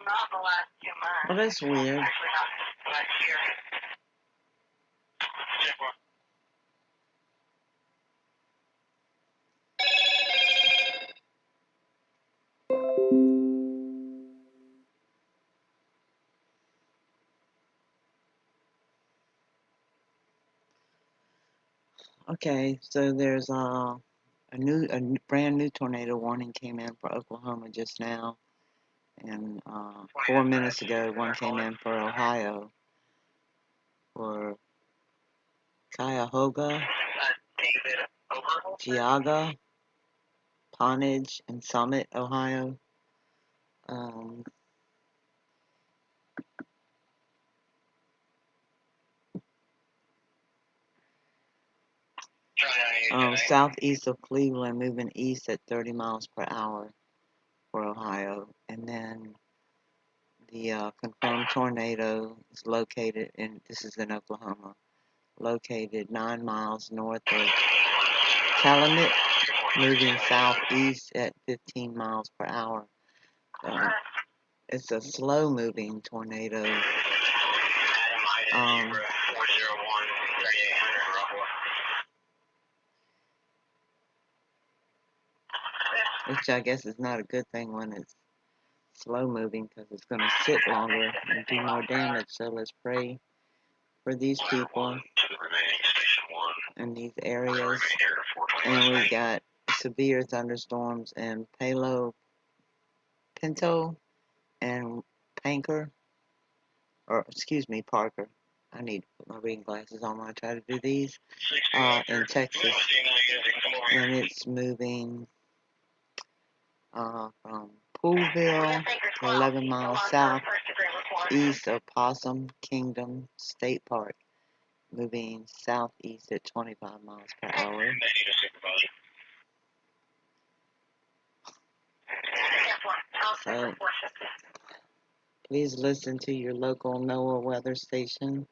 Not in the last 2 months. Well, that's weird. Actually, not last year. Okay, so there's a brand new tornado warning came in for Oklahoma just now, and 4 minutes ago one came in for Ohio, for Cuyahoga, Geauga, Pawnee, and Summit, Ohio. Southeast of Cleveland, moving east at 30 miles per hour for Ohio. And then the confirmed tornado is located this is in Oklahoma, located 9 miles north of Calumet, moving southeast at 15 miles per hour. It's a slow moving tornado. Which I guess is not a good thing when it's slow moving, because it's going to sit longer and do more damage. So let's pray for these people in these areas. And we got severe thunderstorms in Palo Pinto and Parker. I need to put my reading glasses on when I try to do these. In Texas. And it's moving from Poolville, 11 miles southeast of Possum Kingdom State Park, moving southeast at 25 miles per hour. So, please listen to your local NOAA weather station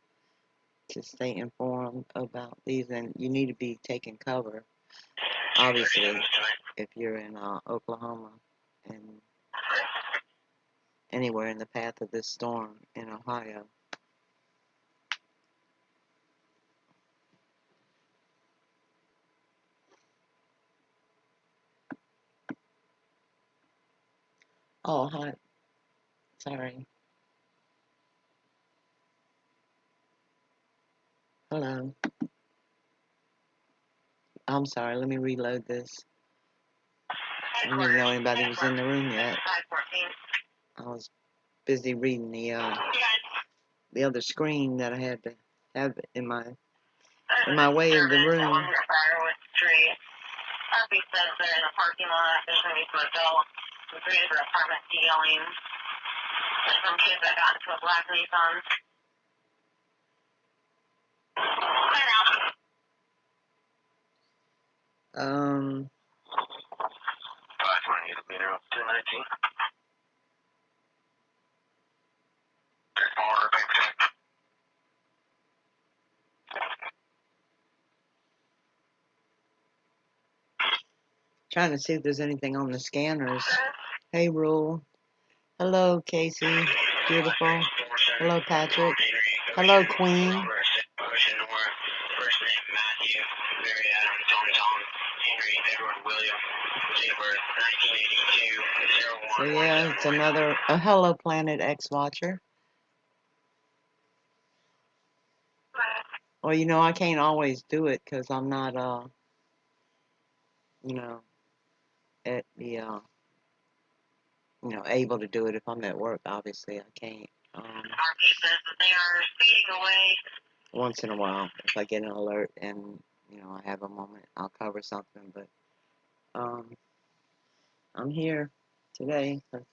to stay informed about these, and you need to be taking cover, obviously, if you're in Oklahoma and anywhere in the path of this storm in Ohio. Oh, hi. Sorry. Hello. I'm sorry. Let me reload this. I didn't even know anybody was in the room yet. I was busy reading the other screen that I had to have in my way of the room. He says they're in the parking lot. There's going to be some adults. Some three different apartments yelling. There's some kids that got into a black Nissan. Um. 219. Trying to see if there's anything on the scanners. Hey, Rule. Hello, Casey. Beautiful. Hello, Patrick. Hello, Queen. So yeah, it's another hello, Planet X Watcher. Well, you know, I can't always do it because I'm not you know, at the able to do it if I'm at work. Obviously, I can't. Once in a while, if I get an alert and I have a moment, I'll cover something. But I'm here today because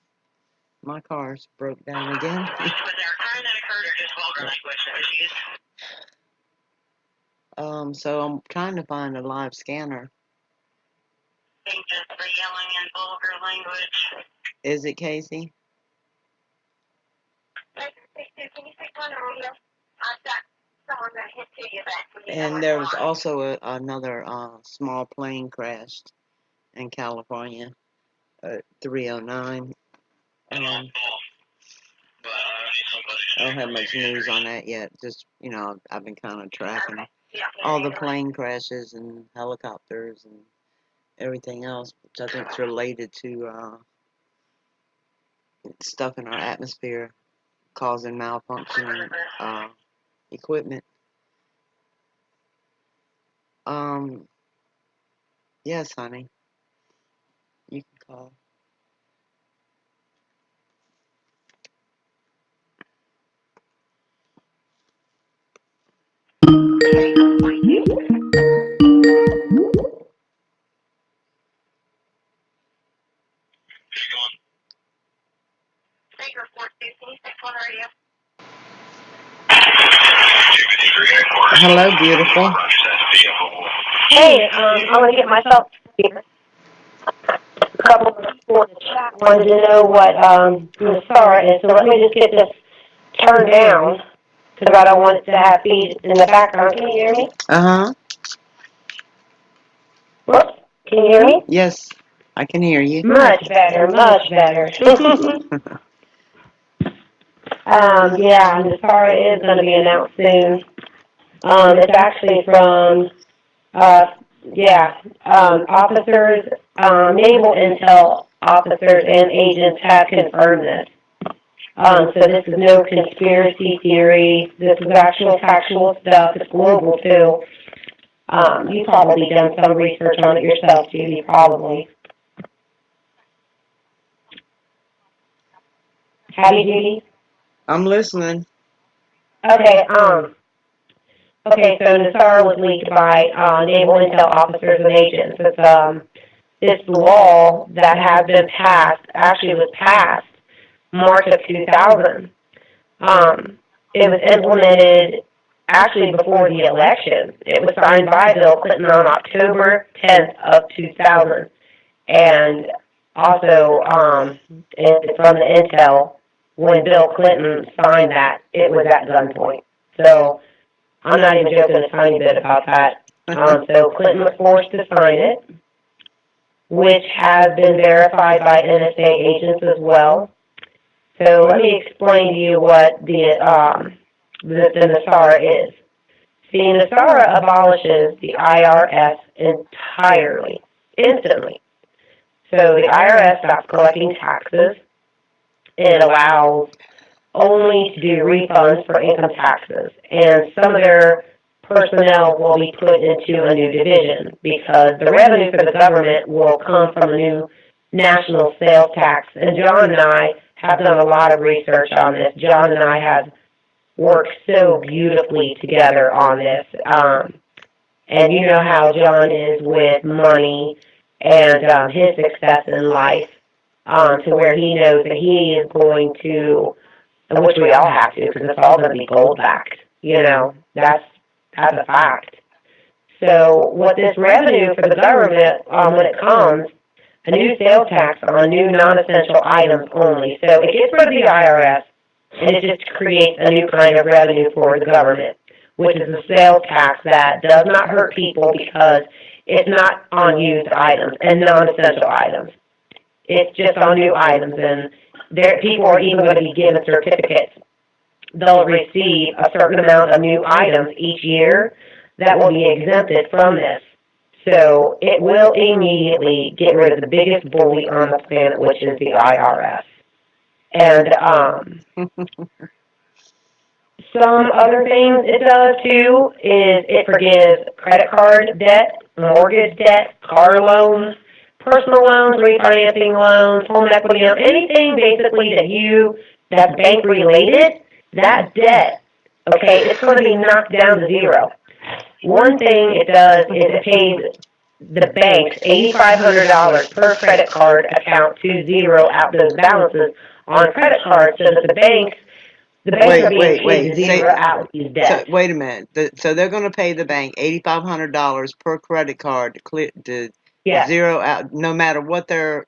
my car's broke down again. So I'm trying to find a live scanner. Just for yelling in vulgar language. Is it, Casey? Can you speak on the radio? I've got someone that hit to you back. And there was also another small plane crashed in California at 3:09. I don't have much news on that yet. Just, I've been kind of tracking all the plane crashes and helicopters and everything else, which I think is related to stuff in our atmosphere causing malfunctioning equipment. Yes, honey. You can call. Baker 426 radio. Hello, beautiful. Hey, I want to get myself here. A couple of people in the chat wanted to know what Masara is, so let me just get this turned down because I don't want it to have feed in the background. Can you hear me? Uh-huh. Whoops. Can you hear me? Yes, I can hear you. Much better, much better. Yeah, Masara is going to be announced soon. It's actually from, officers, naval intel officers and agents have confirmed this. So this is no conspiracy theory. This is actual factual stuff. It's global too. You've probably done some research on it yourself, Judy, probably. Have you, Judy? I'm listening. Okay, so NASAR was leaked by naval intel officers and agents. It's law that has been passed, actually was passed March of 2000. It was implemented actually before the election. It was signed by Bill Clinton on October 10th of 2000. And also, it's from the intel, when Bill Clinton signed that, it was at gunpoint. So I'm not even joking a tiny bit about that. So Clinton was forced to sign it, which has been verified by NSA agents as well. So let me explain to you what the NASARA is. See, NASARA abolishes the IRS entirely, instantly. So the IRS stops collecting taxes. It allows only to do refunds for income taxes, and some of their personnel will be put into a new division because the revenue for the government will come from a new national sales tax. And John and I have done a lot of research on this. John and I have worked so beautifully together on this. And you know how John is with money and his success in life, to where he knows that he is going to, which we all have to, because it's all going to be gold backed. That's a fact. So what this revenue for the government, when it comes, a new sales tax on new non-essential items only. So it gets rid of the IRS, and it just creates a new kind of revenue for the government, which is a sales tax that does not hurt people because it's not on used items and non-essential items. It's just on new items, and people are even going to be given certificates. They'll receive a certain amount of new items each year that will be exempted from this. So it will immediately get rid of the biggest bully on the planet, which is the IRS. And some other things it does too is it forgives credit card debt, mortgage debt, car loans, personal loans, refinancing loans, home equity loans, anything basically that's bank related, that debt, okay, it's going to be knocked down to zero. One thing it does is it pays the banks $8,500 per credit card account to zero out those balances on credit cards, so that the banks are being paid to zero out these debts. So, wait a minute. So they're going to pay the bank $8,500 per credit card to clear zero out, no matter what the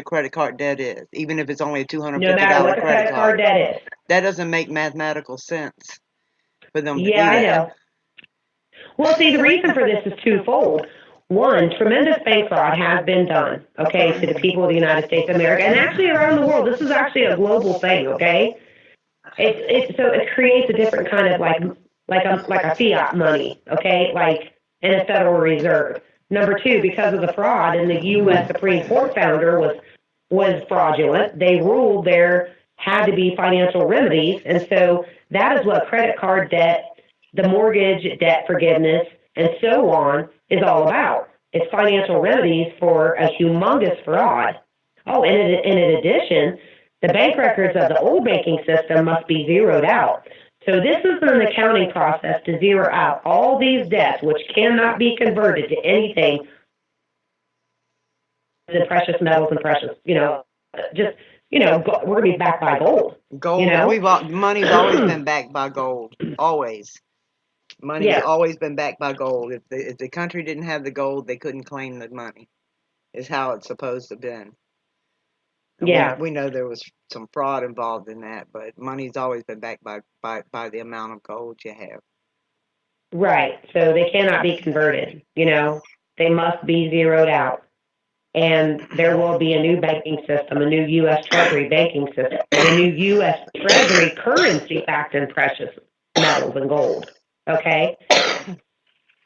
credit card debt is, even if it's only a $250 no matter what the credit card debt is. That doesn't make mathematical sense for them to do that. Yeah, I know. Well, see, the reason for this is twofold. One, tremendous bank fraud has been done, okay, to the people of the United States of America, and actually around the world. This is actually a global thing, okay? So it creates a different kind of like a fiat money, okay, like in a Federal Reserve. Number two, because of the fraud, and the U.S. Supreme Court founder was fraudulent. They ruled there had to be financial remedies, and so that is what credit card debt, the mortgage debt forgiveness, and so on is all about. It's financial remedies for a humongous fraud. Oh, and in addition, the bank records of the old banking system must be zeroed out. So this is an accounting process to zero out all these debts, which cannot be converted to anything than precious metals and precious, just, we're going to be backed by gold. Gold. Money's always been backed by gold. Always. Money's always been backed by gold. If the country didn't have the gold, they couldn't claim the money. Is how it's supposed to have been. And we know there was some fraud involved in that, but money's always been backed by the amount of gold you have. Right. So they cannot be converted. They must be zeroed out. And there will be a new banking system, a new U.S. Treasury banking system, and a new U.S. Treasury currency backed in precious metals and gold. Okay?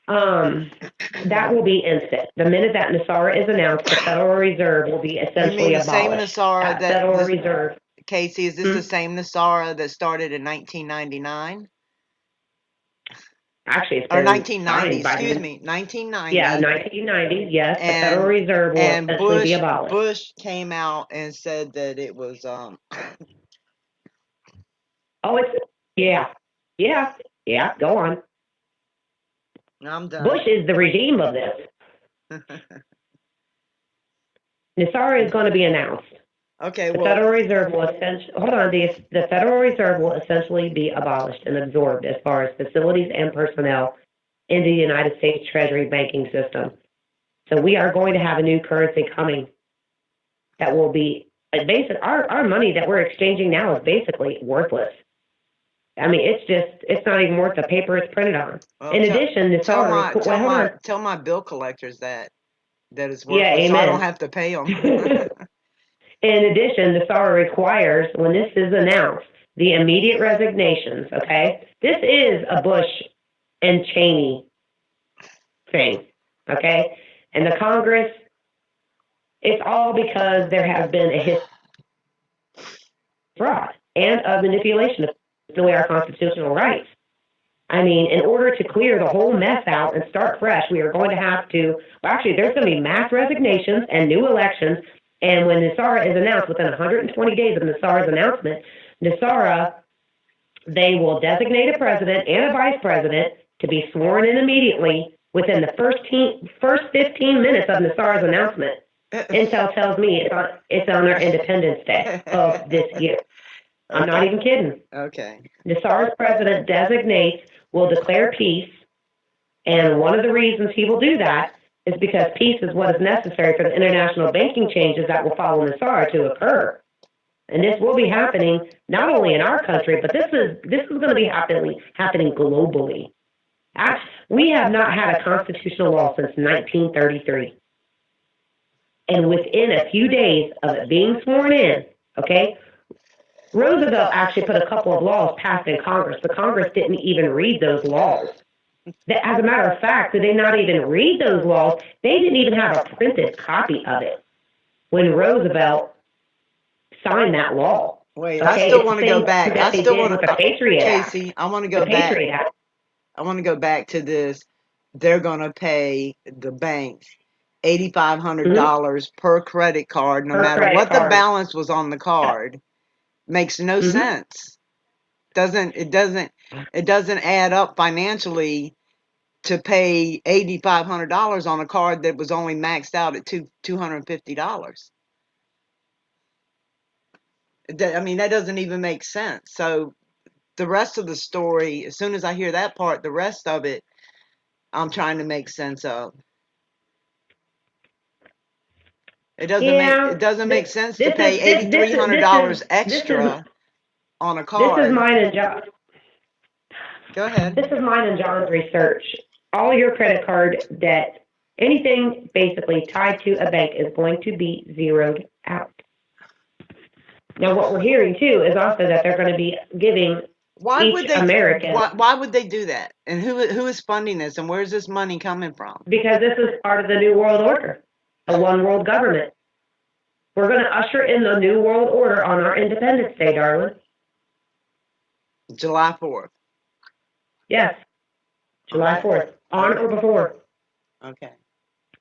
That will be instant. The minute that NESARA is announced, the Federal Reserve will be essentially abolished. Same NESARA Federal Reserve. Casey, is this the same NESARA that started in 1999? Actually, it's or 1990. Excuse me, 1990. Yeah, 1990. Yes, the Federal Reserve will essentially be abolished. Bush came out and said that it was Oh, it's yeah. Go on. I'm done. Bush is the regime of this. NESARA is going to be announced. Okay, the Federal Reserve will the Federal Reserve will essentially be abolished and absorbed as far as facilities and personnel in the United States Treasury banking system. So we are going to have a new currency coming that will be our money that we're exchanging now is basically worthless. I mean, it's not even worth the paper it's printed on. Well, in addition, tell my bill collectors that it's worthless, so I don't have to pay them. In addition, NESARA requires, when this is announced, the immediate resignations, okay? This is a Bush and Cheney thing, okay? And the Congress, it's all because there has been a history of fraud and of manipulation of our constitutional rights. I mean, in order to clear the whole mess out and start fresh, we are going to have to, there's going to be mass resignations and new elections. And when NESARA is announced, within 120 days of NESARA's announcement, NESARA, they will designate a president and a vice president to be sworn in immediately within the first 15 minutes of NESARA's announcement. Intel tells me it's on our Independence Day of this year. I'm not even kidding. Okay. NESARA's president designates, will declare peace, and one of the reasons he will do that is because peace is what is necessary for the international banking changes that will follow NESARA to occur. And this will be happening not only in our country, but this is going to be happening globally. We have not had a constitutional law since 1933. And within a few days of it being sworn in, okay, Roosevelt actually put a couple of laws passed in Congress. The Congress didn't even read those laws. As a matter of fact, did they not even read those laws? They didn't even have a printed copy of it when Roosevelt signed that law. Wait, I still want to go back. I still want to, Casey, I want to go back. I want to go back to this. They're going to pay the banks $8,500 per credit card, no matter what the balance was on the card. Makes no sense. It doesn't add up financially to pay $8,500 on a card that was only maxed out at $250. I mean, that doesn't even make sense. So the rest of the story, as soon as I hear that part, the rest of it, I'm trying to make sense of. It doesn't make sense to pay $8,300 extra on a card. This is mine and John. Go ahead. This is mine and John's research. All your credit card debt, anything basically tied to a bank, is going to be zeroed out. Now, what we're hearing too is also that they're going to be giving each American, why would they do that? And who is funding this? And where's this money coming from? because this is part of the New World Order, a one world government. We're going to usher in the New World Order on our Independence Day, darling. July 4th. Yes, July 4th, on or before. Okay.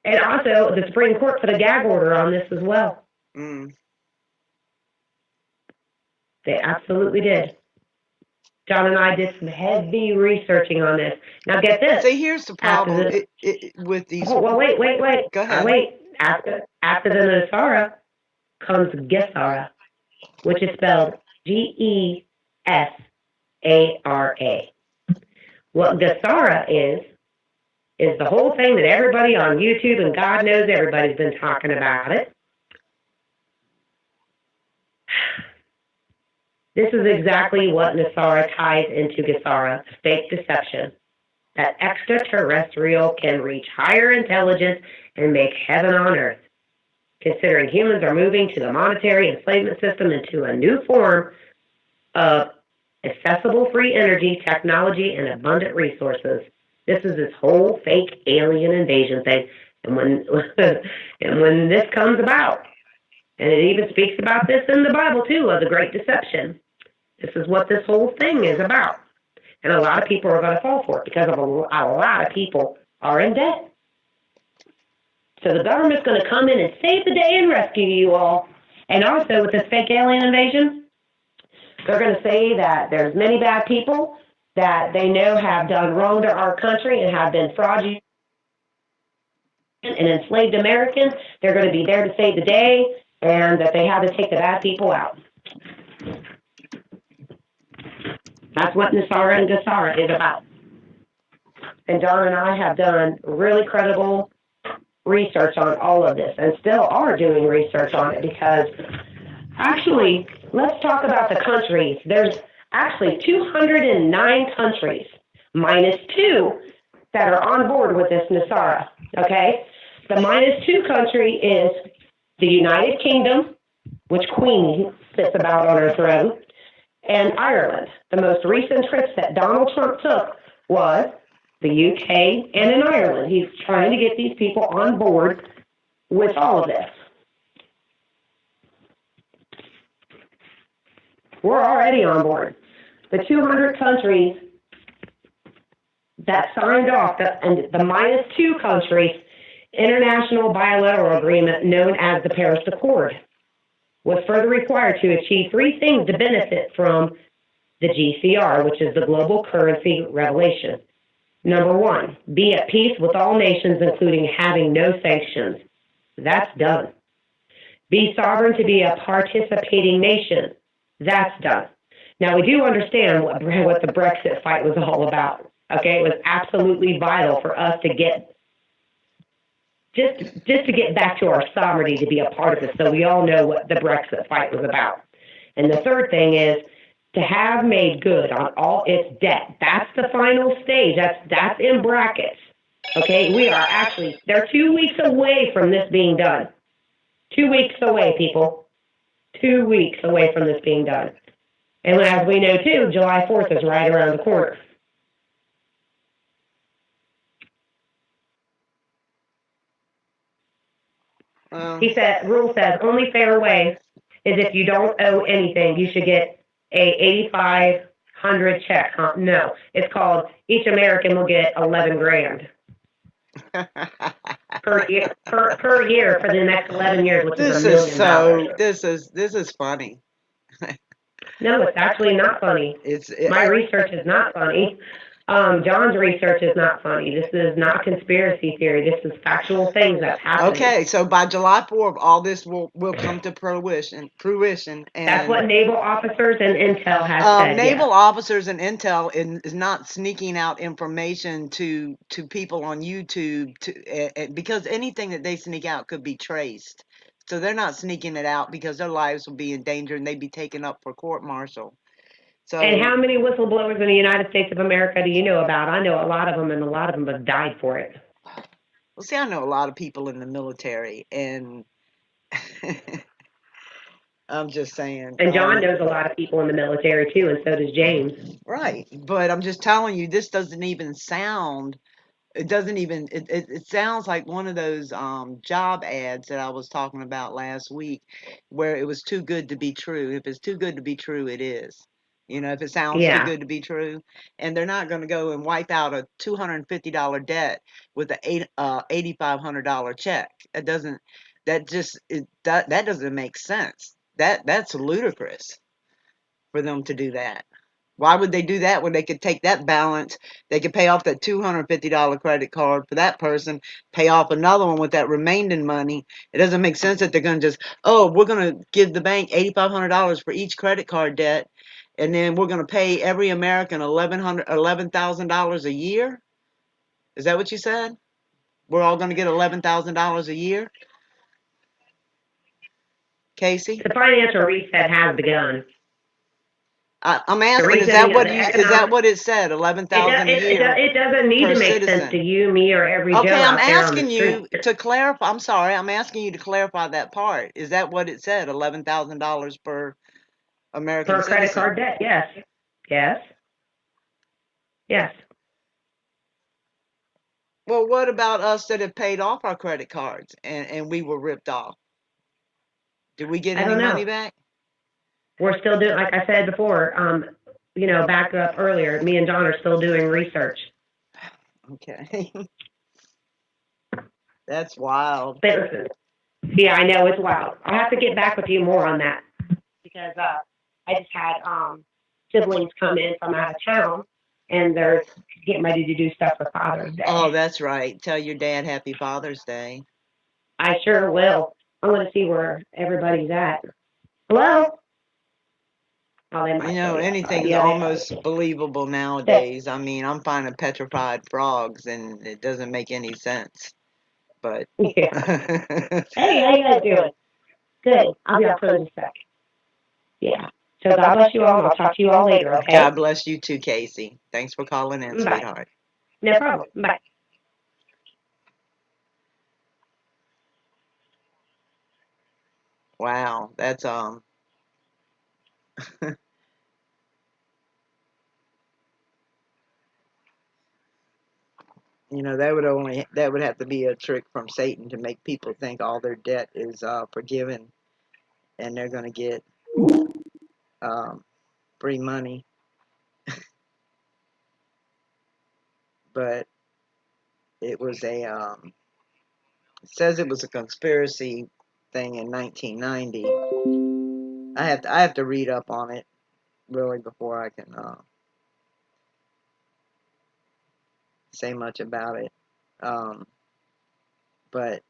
And also, the Supreme Court put a gag order on this as well. They absolutely did. John and I did some heavy researching on this. Now get this. See, here's the problem with these. Oh, well, wait. Go ahead. Wait. After the Nosara comes Gesara, which is spelled Gesara. What Gesara is the whole thing that everybody on YouTube and God knows everybody's been talking about it. This is exactly what Nosara ties into Gesara, fake deception, that extraterrestrial can reach higher intelligence and make heaven on earth, considering humans are moving to the monetary enslavement system into a new form of accessible free energy, technology, and abundant resources. This is this whole fake alien invasion thing. And when this comes about, and it even speaks about this in the Bible too, of the Great Deception, this is what this whole thing is about. And a lot of people are going to fall for it because a lot of people are in debt. So the government's going to come in and save the day and rescue you all. And also with this fake alien invasion, they're going to say that there's many bad people that they know have done wrong to our country and have been fraudulent and enslaved Americans. They're going to be there to save the day, and that they have to take the bad people out. That's what Nosara and Gesara is about. And John and I have done really credible research on all of this and still are doing research on it because actually, let's talk about the countries. There's actually 209 countries, minus 2, that are on board with this Nosara, okay? The minus 2 country is the United Kingdom, which Queen sits about on her throne, and Ireland. The most recent trips that Donald Trump took was the UK and in Ireland. He's trying to get these people on board with all of this. We're already on board. The 200 countries that signed off, and the minus 2 countries, international bilateral agreement known as the Paris Accord, was further required to achieve 3 things to benefit from the GCR, which is the Global Currency Revelation. Number 1, be at peace with all nations, including having no sanctions. That's done. Be sovereign to be a participating nation. That's done. Now, we do understand what the Brexit fight was all about. Okay, it was absolutely vital for us to get just to get back to our sovereignty, to be a part of it, so we all know what the Brexit fight was about. And the third thing is to have made good on all its debt. That's the final stage. That's in brackets. Okay, we are actually, they're 2 weeks away from this being done. 2 weeks away, people. 2 weeks away from this being done. And as we know, too, July 4th is right around the corner. He said, rule says, only fair way is if you don't owe anything, you should get a $8,500 check. Huh? No, it's called each American will get $11,000 per year for the next 11 years, which is $1 million. This is funny. No, it's actually not funny. My research is not funny. John's research is not funny. This is not conspiracy theory. This is factual things that's happening. Okay, so by July 4th, all this will come to fruition. And that's what naval officers and intel has said. Naval officers and intel is not sneaking out information to people on YouTube because anything that they sneak out could be traced. So they're not sneaking it out because their lives will be in danger and they'd be taken up for court-martial. So, and how many whistleblowers in the United States of America do you know about? I know a lot of them, and a lot of them have died for it. Well, see, I know a lot of people in the military, and I'm just saying. And John knows a lot of people in the military too, and so does James. Right. But I'm just telling you, this doesn't even sound it doesn't even it sounds like one of those job ads that I was talking about last week where it was too good to be true. If it's too good to be true, it is. If it sounds too Yeah. good to be true, and they're not going to go and wipe out a $250 debt with a $8,500 check. That doesn't make sense. That's ludicrous for them to do that. Why would they do that when they could take that balance? They could pay off that $250 credit card for that person, pay off another one with that remaining money. It doesn't make sense that they're going to just, oh, we're going to give the bank $8,500 for each credit card debt, and then we're going to pay every American $11,000 a year. Is that what you said? We're all going to get $11,000 a year, Casey? The financial reset has begun. I'm The asking, is resetting that of what the is that economic. what it said? 11,000 a year It doesn't need per to make sense to citizen. you, me, or every Joe Okay, I'm out there on the asking you street. to clarify. I'm sorry, I'm asking you to clarify that part. Is that what it said? $11,000 per American For credit citizen? card debt, yes. Yes. Yes. Well, what about us that have paid off our credit cards and we were ripped off? Did we get I any don't money know. back? We're still doing, like I said before, back up earlier, me and John are still doing research. Okay. That's wild. But listen, yeah, I know, it's wild. I'll have to get back with you more on that because I just had siblings come in from out of town and they're getting ready to do stuff for Father's Day. Oh, that's right. Tell your dad Happy Father's Day. I sure will. I'm going to see where everybody's at. Hello? Oh, they might still be outside. Anything's Yeah, they almost believable nowadays. I mean, I'm finding petrified frogs and it doesn't make any sense. But Yeah. Hey, how you guys doing? Good. I'll be up for in a sec. Yeah. So God bless you all, and I'll talk to you all later, okay? God bless you too, Casey. Thanks for calling in, Bye. sweetheart. No problem. Bye. Wow, that's that would have to be a trick from Satan to make people think all their debt is forgiven and they're going to get um, free money. But it was it says it was a conspiracy thing in 1990. I have to read up on it really before I can say much about it. But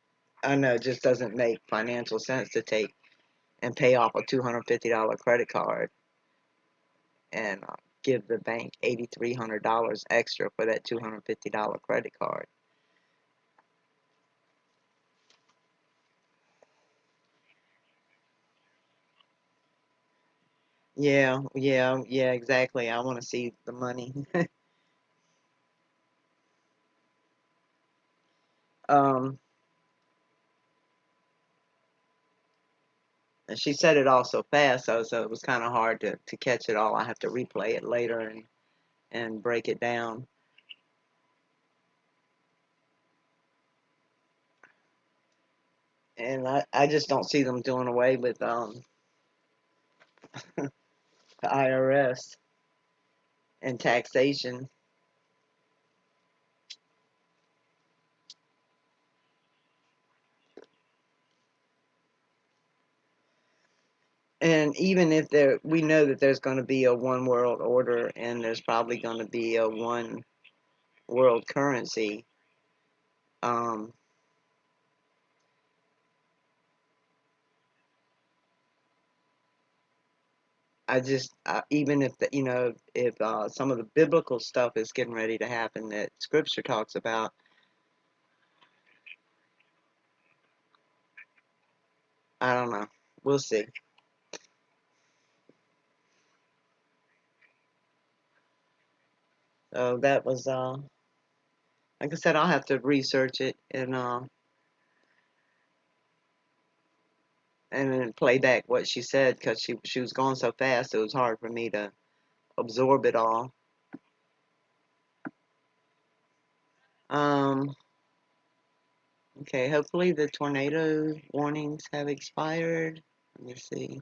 I know it just doesn't make financial sense to take and pay off a $250 credit card and give the bank $8,300 extra for that $250 credit card. Yeah, exactly. I want to see the money. um, and she said it all so fast, so it was kind of hard to catch it all. I have to replay it later and break it down. And I just don't see them doing away with the IRS and taxation. And even if we know that there's going to be a one world order and there's probably going to be a one world currency. Um, even if if some of the biblical stuff is getting ready to happen that Scripture talks about, I don't know. We'll see. So that was like I said, I'll have to research it and and then play back what she said because she was going so fast it was hard for me to absorb it all. Okay, hopefully the tornado warnings have expired. Let me see.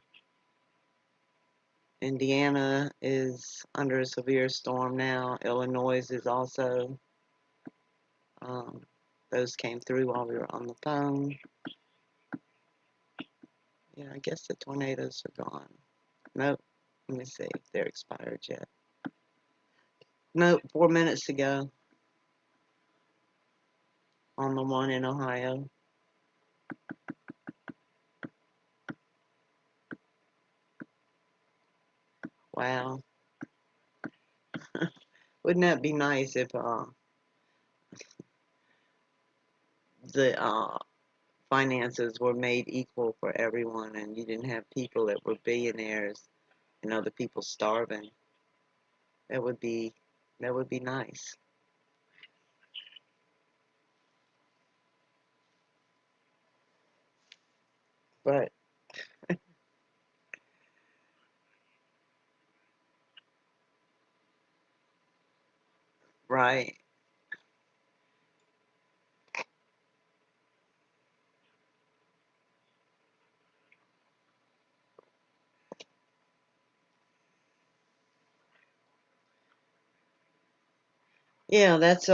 Indiana is under a severe storm now. Illinois is also. Those came through while we were on the phone. Yeah, I guess the tornadoes are gone. Nope. Let me see if they're expired yet. Nope, 4 minutes to go on the one in Ohio. Wow. Wouldn't that be nice if the finances were made equal for everyone and you didn't have people that were billionaires and other people starving? That would be nice. But right. Yeah, that's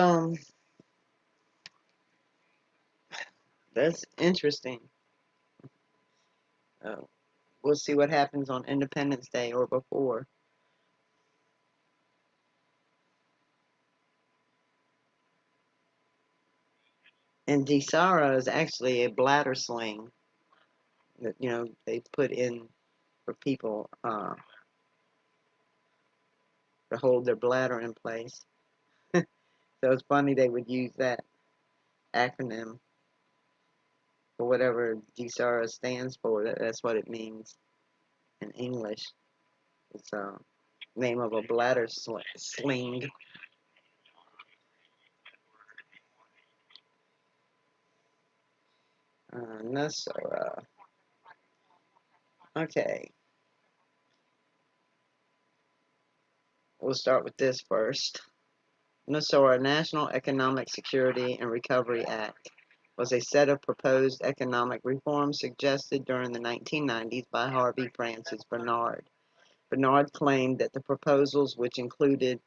interesting. Uh, we'll see what happens on Independence Day or before. And Disara is actually a bladder sling that they put in for people to hold their bladder in place. So it's funny they would use that acronym for whatever Disara stands for. That's what it means in English. It's a name of a bladder sling. Nasara. Okay, we'll start with this first. NASORA, National Economic Security and Recovery Act, was a set of proposed economic reforms suggested during the 1990s by Harvey Francis Bernard. Bernard claimed that the proposals, which included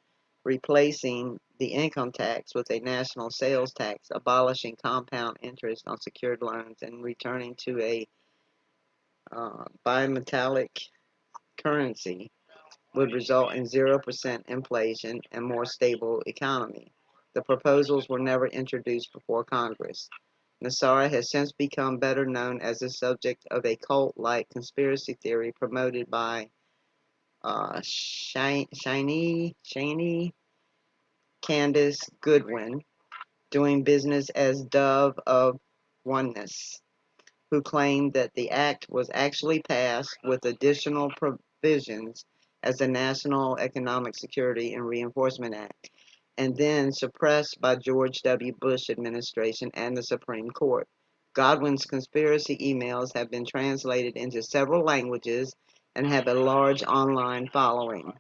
replacing the income tax with a national sales tax, abolishing compound interest on secured loans, and returning to a bimetallic currency, would result in 0% inflation and more stable economy. The proposals were never introduced before Congress. Nasara has since become better known as the subject of a cult-like conspiracy theory promoted by Shiny Candace Goodwin, doing business as Dove of Oneness, who claimed that the act was actually passed with additional provisions as the National Economic Security and Reinforcement Act, and then suppressed by George W. Bush administration and the Supreme Court. Godwin's conspiracy emails have been translated into several languages and have a large online following.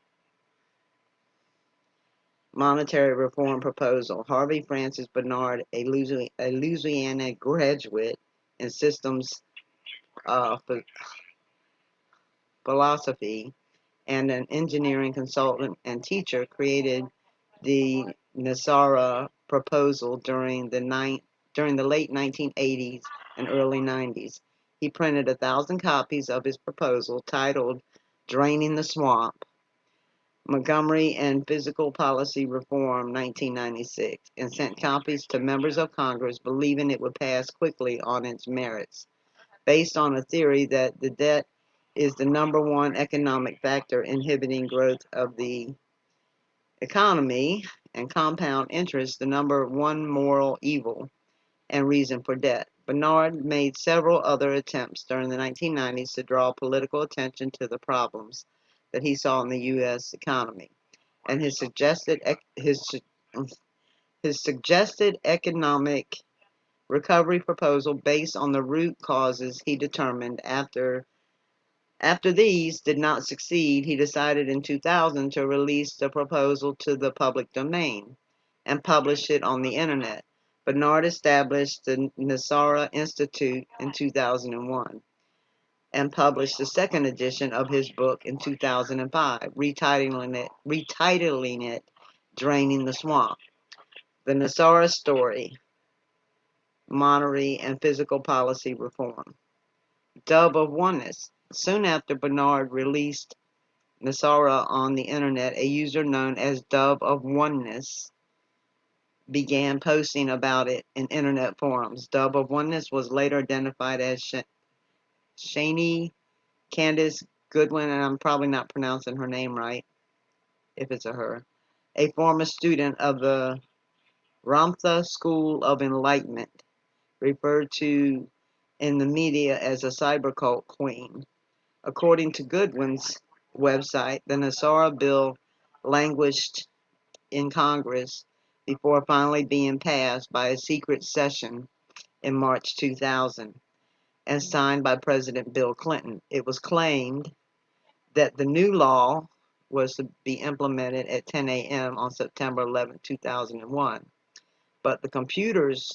Monetary reform proposal. Harvey Francis Bernard, a Louisiana graduate in systems philosophy and an engineering consultant and teacher, created the Nasara proposal during the late 1980s and early 90s. He printed 1,000 copies of his proposal titled "Draining the Swamp: Montgomery and Physical Policy Reform, 1996," and sent copies to members of Congress, believing it would pass quickly on its merits, based on a theory that the debt is the number one economic factor inhibiting growth of the economy, and compound interest the number one moral evil and reason for debt. Bernard made several other attempts during the 1990s to draw political attention to the problems that he saw in the U.S. economy, and his suggested economic recovery proposal based on the root causes he determined. After these did not succeed, he decided in 2000 to release the proposal to the public domain and publish it on the internet. Bernard established the Nasara Institute in 2001 and published the second edition of his book in 2005, retitling it Draining the Swamp. The Nasara Story, Monetary and Physical Policy Reform. Dove of Oneness. Soon after Bernard released Nasara on the internet, a user known as Dove of Oneness began posting about it in internet forums. Dove of Oneness was later identified as Shani Candace Goodwin, and I'm probably not pronouncing her name right, if it's a her, a former student of the Ramtha School of Enlightenment, referred to in the media as a cybercult queen. According to Goodwin's website, the Nasara bill languished in Congress before finally being passed by a secret session in March 2000 and signed by President Bill Clinton. It was claimed that the new law was to be implemented at 10 a.m. on September 11, 2001, but the computers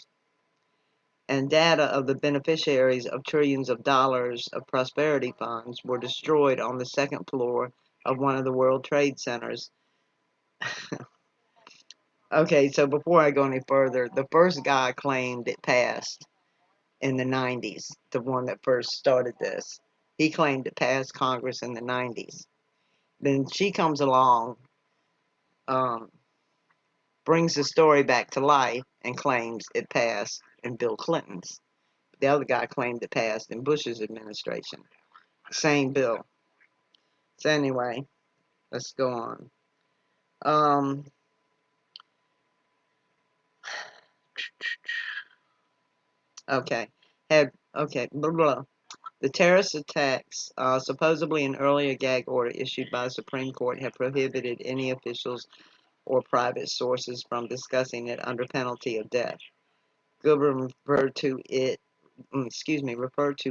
and data of the beneficiaries of trillions of dollars of prosperity funds were destroyed on the second floor of one of the World Trade Centers. Okay, so before I go any further, the first guy claimed it passed in the 90s, the one that first started this. He claimed it passed Congress in the 90s. Then she comes along, um, brings the story back to life, and claims it passed in Bill Clinton's. The other guy claimed it passed in Bush's administration. Same bill. So anyway, let's go on. Okay. Blah, blah. The terrorist attacks, supposedly an earlier gag order issued by the Supreme Court, had prohibited any officials or private sources from discussing it under penalty of death. Goodwin referred to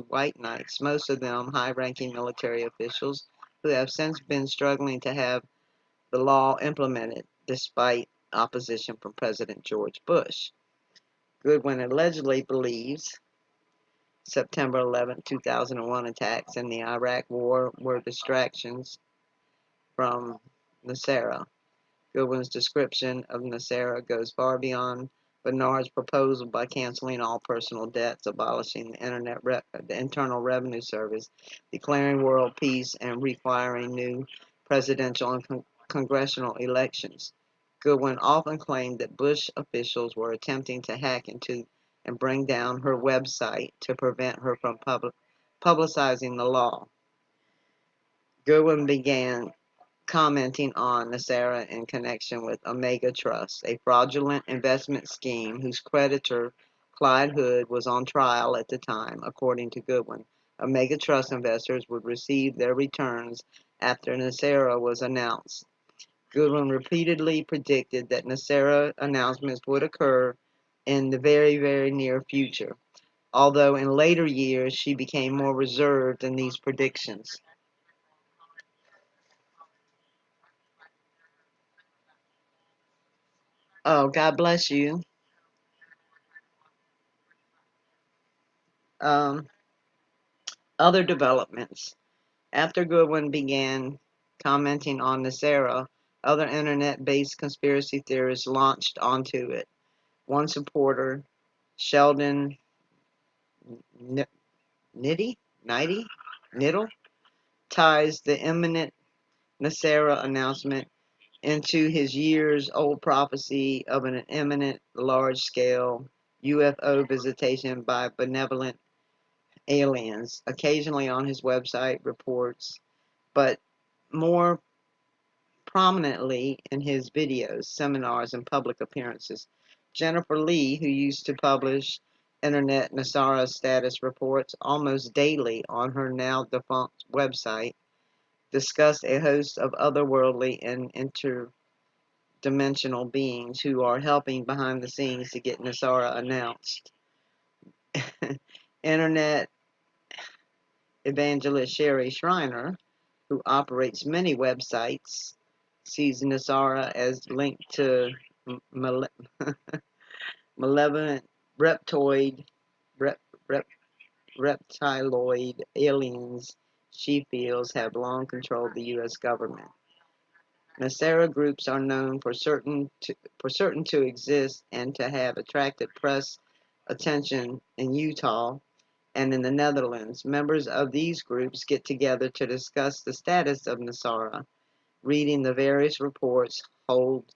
white knights, most of them high-ranking military officials, who have since been struggling to have the law implemented despite opposition from President George Bush. Goodwin allegedly believes September 11, 2001 attacks and the Iraq War were distractions from Nasara. Goodwin's description of Nasara goes far beyond Bernard's proposal by canceling all personal debts, abolishing the Internal Revenue Service, declaring world peace, and requiring new presidential and congressional elections. Goodwin often claimed that Bush officials were attempting to hack into and bring down her website to prevent her from publicizing the law. Goodwin began commenting on Nasara in connection with Omega Trust, a fraudulent investment scheme whose creditor, Clyde Hood, was on trial at the time, according to Goodwin. Omega Trust investors would receive their returns after Nasara was announced. Goodwin repeatedly predicted that Nasara announcements would occur in the very, very near future, although in later years she became more reserved in these predictions. Oh, God bless you. Um, Other developments. After Goodwin began commenting on Nasara, other internet-based conspiracy theorists launched onto it. One supporter, Sheldon Niddle, ties the imminent Nasara announcement into his years-old prophecy of an imminent large-scale UFO visitation by benevolent aliens. Occasionally on his website reports, but more prominently in his videos, seminars, and public appearances. Jennifer Lee, who used to publish Internet Nasara status reports almost daily on her now defunct website, discussed a host of otherworldly and interdimensional beings who are helping behind the scenes to get Nasara announced. Internet evangelist Sherry Schreiner, who operates many websites, sees Nasara as linked to malevolent reptoid, rep, rep, reptiloid aliens she feels have long controlled the U.S. government. Nasara groups are known for certain to exist and to have attracted press attention in Utah and in the Netherlands. Members of these groups get together to discuss the status of Nasara, reading the various reports, hold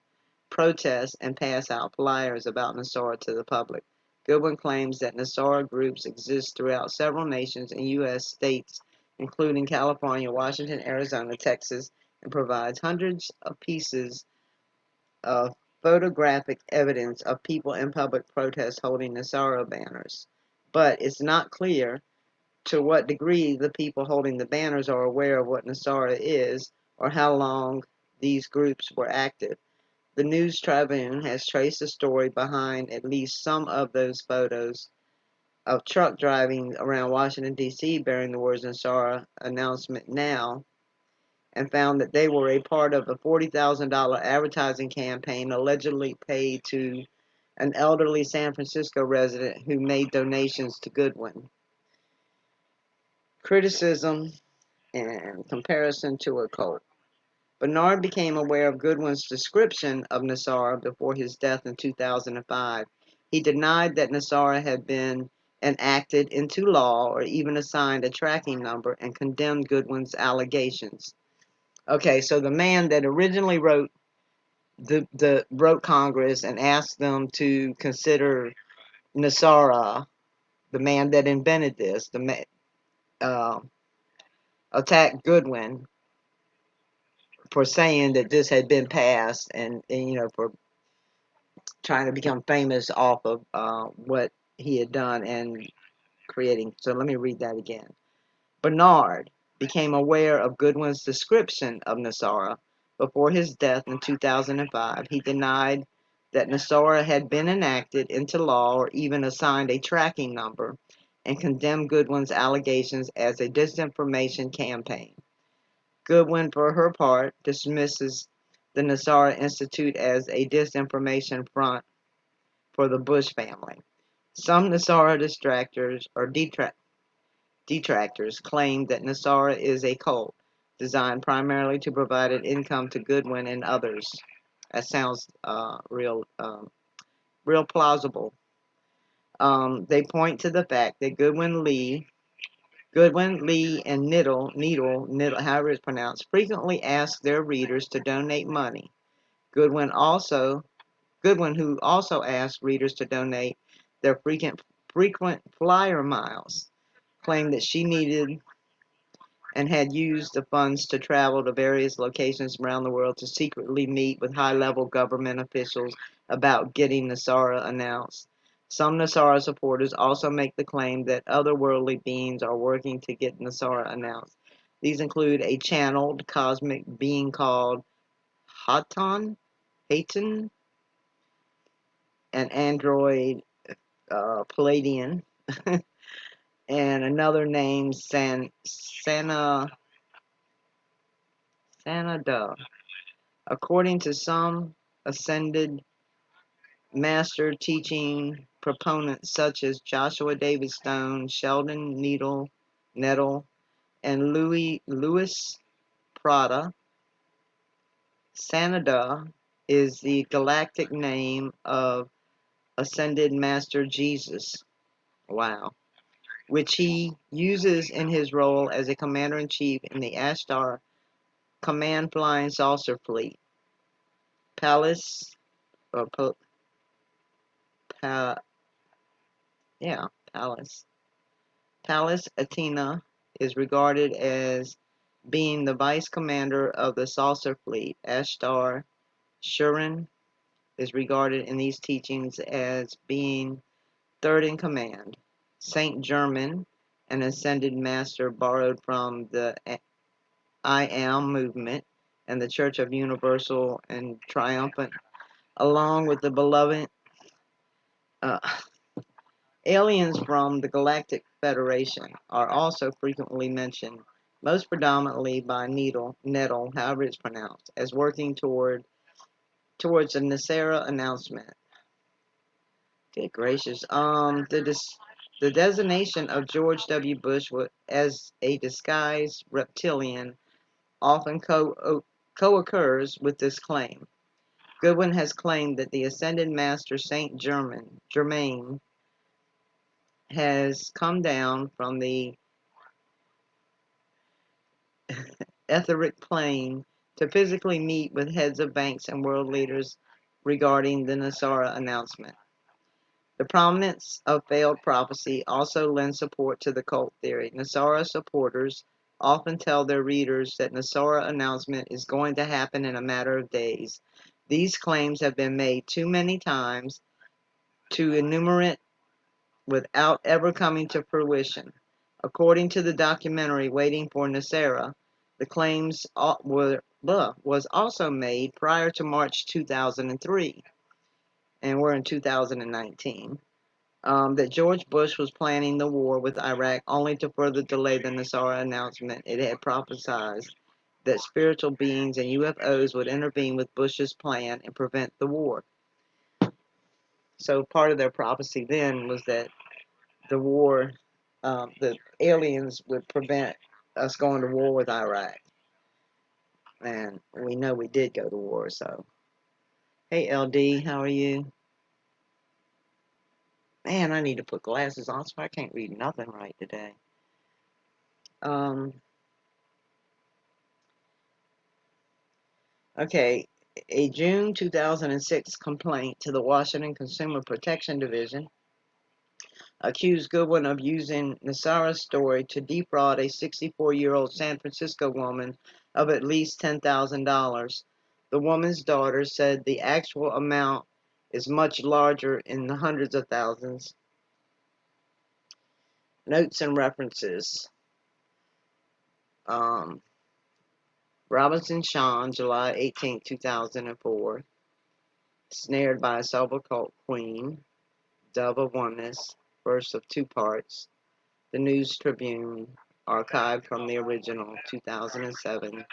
protests, and pass out flyers about Nasara to the public. Goodwin claims that Nasara groups exist throughout several nations and U.S. states, including California, Washington, Arizona, Texas, and provides hundreds of pieces of photographic evidence of people in public protests holding Nasara banners. But it's not clear to what degree the people holding the banners are aware of what Nasara is or how long these groups were active. The News Tribune has traced the story behind at least some of those photos of truck driving around Washington, D.C. bearing the words Nasara announcement now, and found that they were a part of a $40,000 advertising campaign allegedly paid to an elderly San Francisco resident who made donations to Goodwin. Criticism and comparison to a cult. Bernard became aware of Goodwin's description of Nasara before his death in 2005. He denied that Nasara had been enacted into law or even assigned a tracking number and condemned Goodwin's allegations. Okay, so the man that originally wrote wrote Congress and asked them to consider Nasara, the man that invented this, attacked Goodwin for saying that this had been passed and for trying to become famous off of what he had done and creating. So let me read that again. Bernard became aware of Goodwin's description of Nasara before his death in 2005. He denied that Nasara had been enacted into law or even assigned a tracking number and condemned Goodwin's allegations as a disinformation campaign. Goodwin, for her part, dismisses the Nasara Institute as a disinformation front for the Bush family. Some Nasara detractors claim that Nasara is a cult designed primarily to provide an income to Goodwin and others. That sounds real plausible. They point to the fact that Goodwin, Lee, and Needle, however it's pronounced, frequently ask their readers to donate money. Goodwin, who also asked readers to donate their frequent flyer miles, claimed that she needed and had used the funds to travel to various locations around the world to secretly meet with high-level government officials about getting Nasara announced. Some Nasara supporters also make the claim that otherworldly beings are working to get Nasara announced. These include a channeled cosmic being called Haton, an android Palladian, and another named Sanada. According to some ascended master teaching proponents such as Joshua David Stone, Sheldon Nettle, and Louis Prada, Sanada is the galactic name of ascended master Jesus. Wow. Which he uses in his role as a commander-in-chief in the Ashtar Command Flying Saucer Fleet. Pallas, or Pallas. Pallas Athena is regarded as being the vice commander of the Saucer Fleet. Ashtar Shurin is regarded in these teachings as being third in command. Saint Germain, an ascended master borrowed from the I Am movement and the Church of Universal and Triumphant, along with the beloved uh, Aliens from the Galactic Federation are also frequently mentioned, most predominantly by Nettle, however it's pronounced, as working towards the NESARA announcement. Good gracious. The designation of George W. Bush as a disguised reptilian often co-occurs with this claim. Goodwin has claimed that the Ascended Master Saint Germain has come down from the etheric plane to physically meet with heads of banks and world leaders regarding the NESARA announcement. The prominence of failed prophecy also lends support to the cult theory. NESARA supporters often tell their readers that NESARA announcement is going to happen in a matter of days. These claims have been made too many times to enumerate without ever coming to fruition. According to the documentary Waiting for NESARA, the claims was also made prior to March 2003, and we're in 2019, that George Bush was planning the war with Iraq only to further delay the NESARA announcement. It had prophesied that spiritual beings and UFOs would intervene with Bush's plan and prevent the war. So part of their prophecy then was that the war, the aliens would prevent us going to war with Iraq. And we know we did go to war, so. Hey, LD, how are you? Man, I need to put glasses on so I can't read nothing right today. Okay, a June 2006 complaint to the Washington Consumer Protection Division accused Goodwin of using NESARA's story to defraud a 64-year-old San Francisco woman of at least $10,000. The woman's daughter said the actual amount is much larger, in the hundreds of thousands. Notes and references. Robinson Sean, July 18, 2004. Snared by a Self-Occult Queen. Dove of Oneness, first of two parts. The News Tribune, archived from the original, 2007.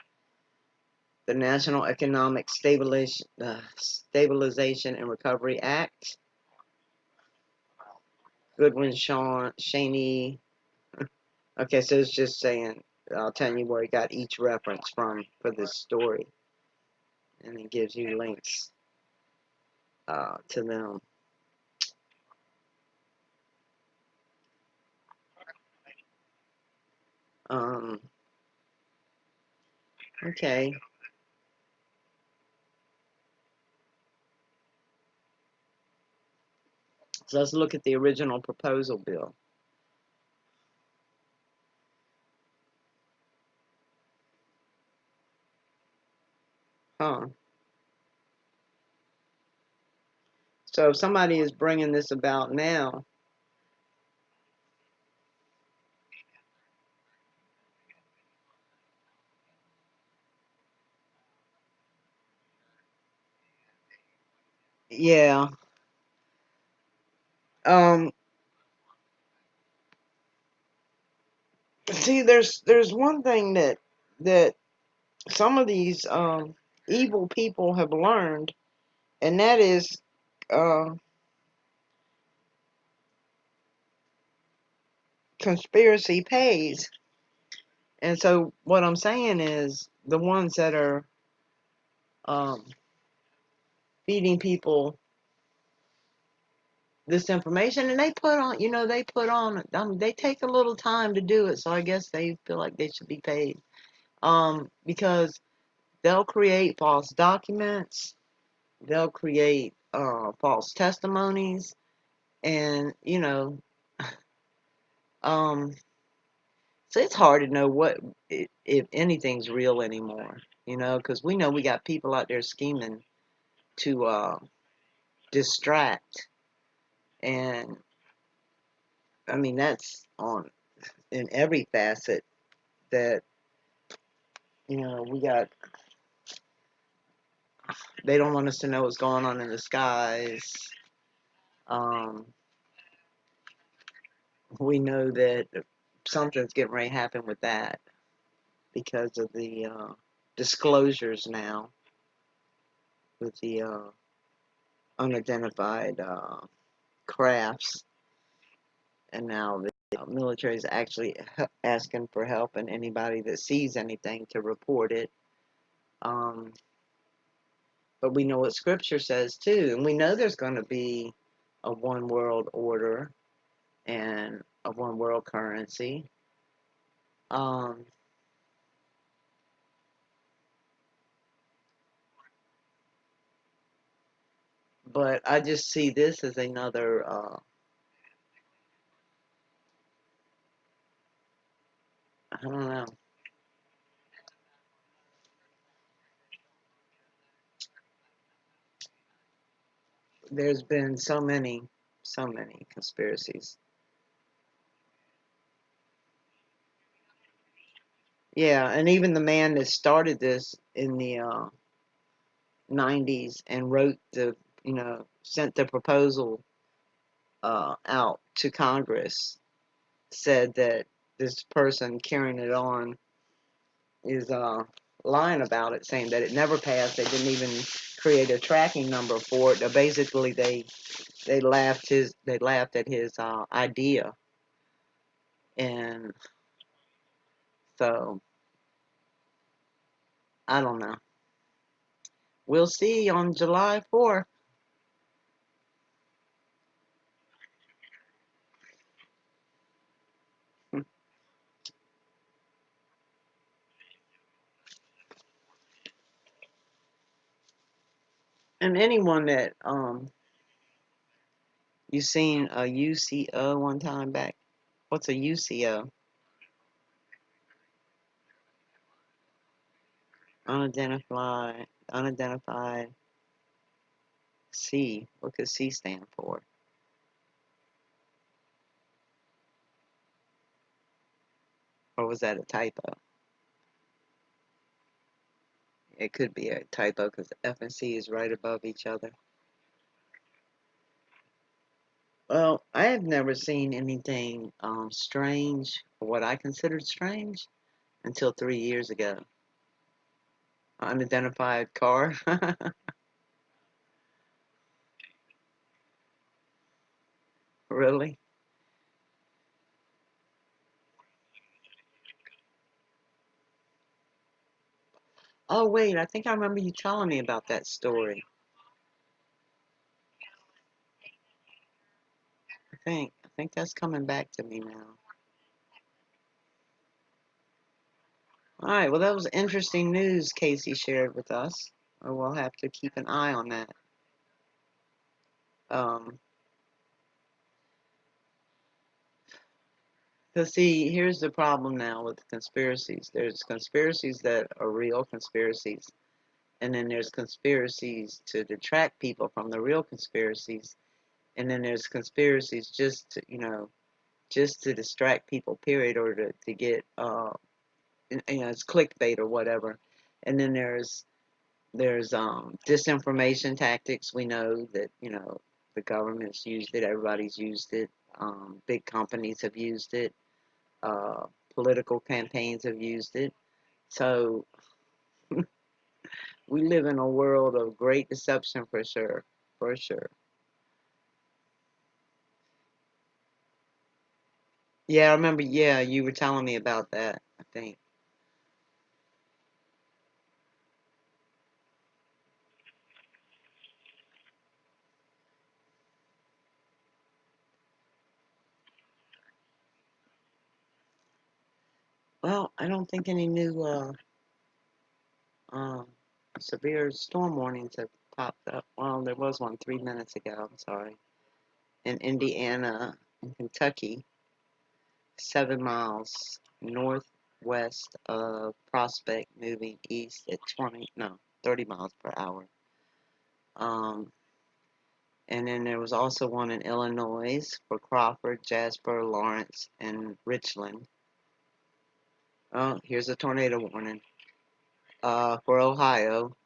The National Economic Stabilization and Recovery Act. Goodwin Shaney. Okay, so it's just saying, I'll tell you where he got each reference from for this story. And it gives you links to them. Okay. So let's look at the original proposal bill. So if somebody is bringing this about now, yeah. See, there's one thing that some of these evil people have learned, and that is conspiracy pays. And so what I'm saying is the ones that are feeding people this information, and they put on, they take a little time to do it, so I guess they feel like they should be paid. Because they'll create false documents, they'll create false testimonies, and so it's hard to know what if anything's real anymore, because we know we got people out there scheming to distract, and I mean that's on in every facet that we got. They don't want us to know what's going on in the skies. we know that something's getting ready to happen with that because of the disclosures now with the unidentified crafts, and now the military is actually asking for help, and anybody that sees anything to report it. Um, but we know what Scripture says too, and we know there's going to be a one world order and a one world currency. Um, but I just see this as another. I don't know. There's been so many conspiracies. Yeah, and even the man that started this in the 90s and wrote the, sent the proposal out to Congress said that this person carrying it on is lying about it, saying that it never passed. They didn't even create a tracking number for it. Basically, they laughed at his idea, and so I don't know. We'll see on July 4th. And anyone that you seen a UCO one time back. What's a UCO? Unidentified C. What could C stand for? Or was that a typo? It could be a typo because F and C is right above each other. Well, I have never seen anything strange, or what I considered strange, until 3 years ago. Unidentified car. Really? Oh, wait, I think I remember you telling me about that story. I think that's coming back to me now. All right, well, that was interesting news Casey shared with us. We'll have to keep an eye on that. Um, Because, see, here's the problem now with conspiracies. There's conspiracies that are real conspiracies, and then there's conspiracies to detract people from the real conspiracies, and then there's conspiracies just to distract people, period, or to get, it's clickbait or whatever. And then there's disinformation tactics. We know that, the government's used it, everybody's used it, big companies have used it. Uh, Political campaigns have used it. So we live in a world of great deception for sure. For sure. Yeah, I remember. Yeah, you were telling me about that, I think. Well, I don't think any new uh, severe storm warnings have popped up. Well, there was one 3 minutes ago. I'm sorry. In Indiana and Kentucky, 7 miles northwest of Prospect, moving east at 30 miles per hour. Um, and then there was also one in Illinois for Crawford, Jasper, Lawrence, and Richland. Oh, here's a tornado warning. For Ohio,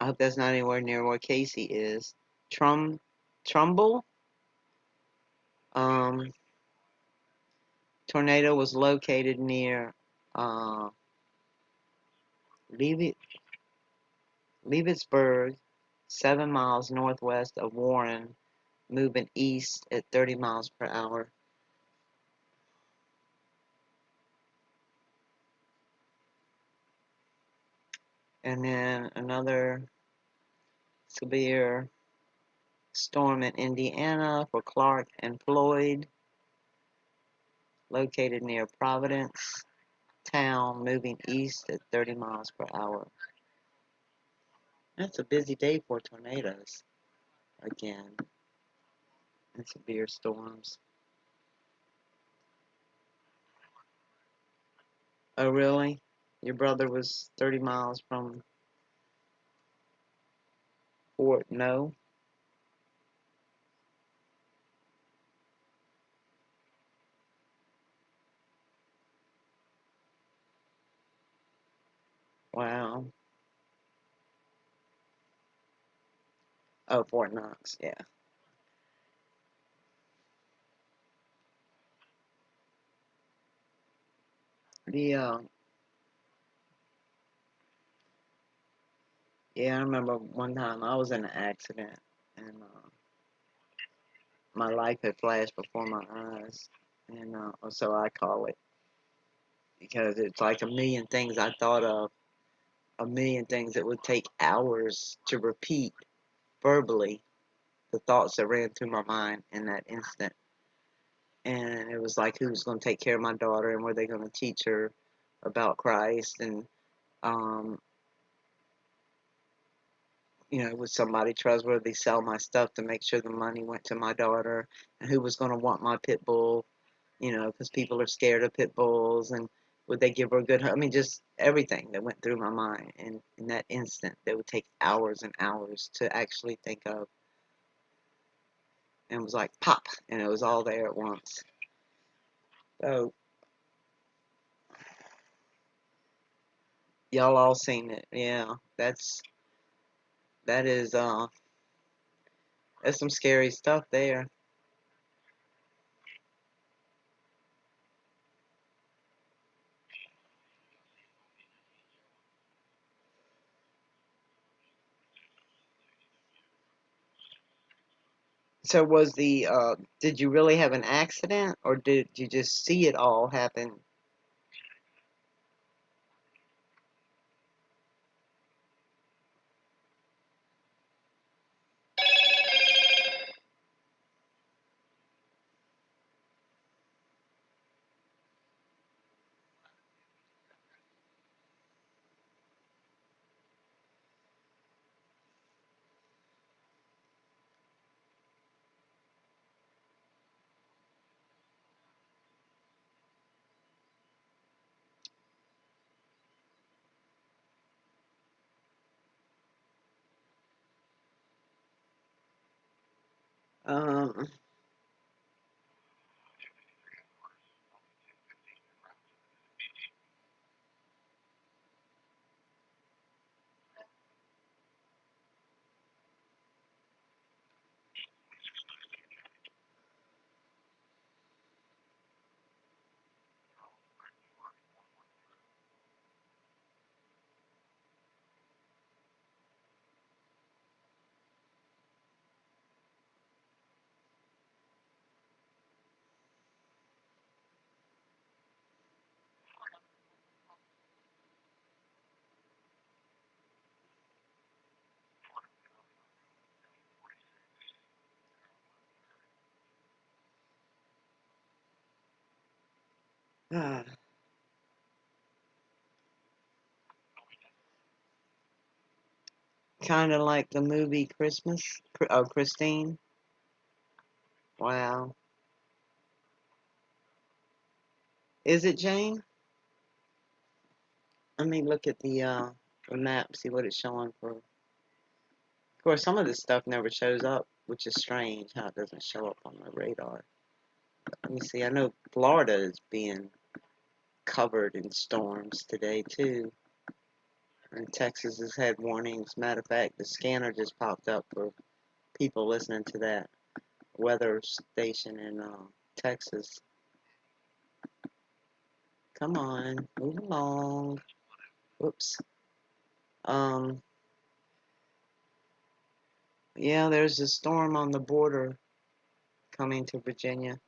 I hope that's not anywhere near where Casey is. Trumbull, Tornado was located near Leavi- Leavittsburg, 7 miles northwest of Warren, moving east at 30 miles per hour. And then another severe storm in Indiana for Clark and Floyd, located near Providence town, moving east at 30 miles per hour. That's a busy day for tornadoes again, and severe storms. Oh, really? Your brother was 30 miles from Fort No? Wow. Oh, Fort Knox, yeah. The, yeah, I remember one time I was in an accident, and, my life had flashed before my eyes, and, so I call it, because it's like a million things I thought of, a million things that would take hours to repeat verbally, the thoughts that ran through my mind in that instant. And it was like, who was going to take care of my daughter, and were they going to teach her about Christ, and um, would somebody trustworthy sell my stuff to make sure the money went to my daughter, and who was going to want my pit bull, because people are scared of pit bulls, and would they give her a good hug? I mean, just everything that went through my mind, and in that instant, that would take hours and hours to actually think of, and it was like pop, and it was all there at once. So y'all all seen it, yeah? That is that's some scary stuff there. So was did you really have an accident, or did you just see it all happen? Um, kind of like the movie Christmas. Oh, Christine. Wow. Is it Jane? Let me look at the map, see what it's showing for. Of course, some of this stuff never shows up, which is strange how it doesn't show up on my radar. Let me see. I know Florida is being covered in storms today too, and Texas has had warnings. Matter of fact, the scanner just popped up for people listening to that. weather station in Texas. Come on, move along. Oops. Yeah, there's a storm on the border coming to Virginia.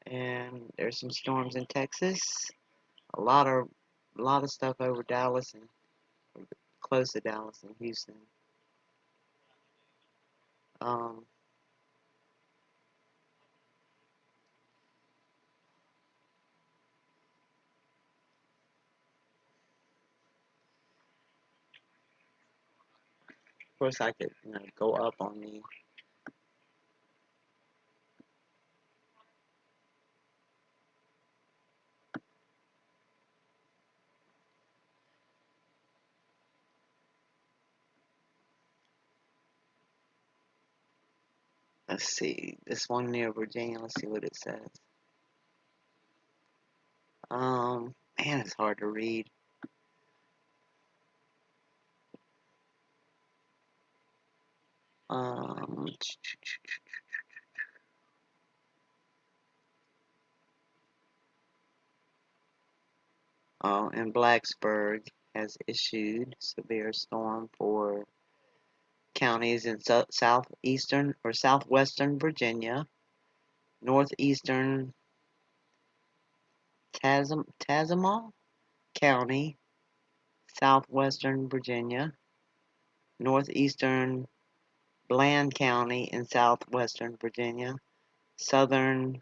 And there's some storms in Texas. A lot of stuff over Dallas and close to Dallas and Houston. Of course, I could go up on me. Let's see, this one near Virginia. Let's see what it says. Man, it's hard to read. Um, and Blacksburg has issued severe storm for counties in southeastern or southwestern Virginia, northeastern Tazewell County, southwestern Virginia, northeastern Bland County in southwestern Virginia, southern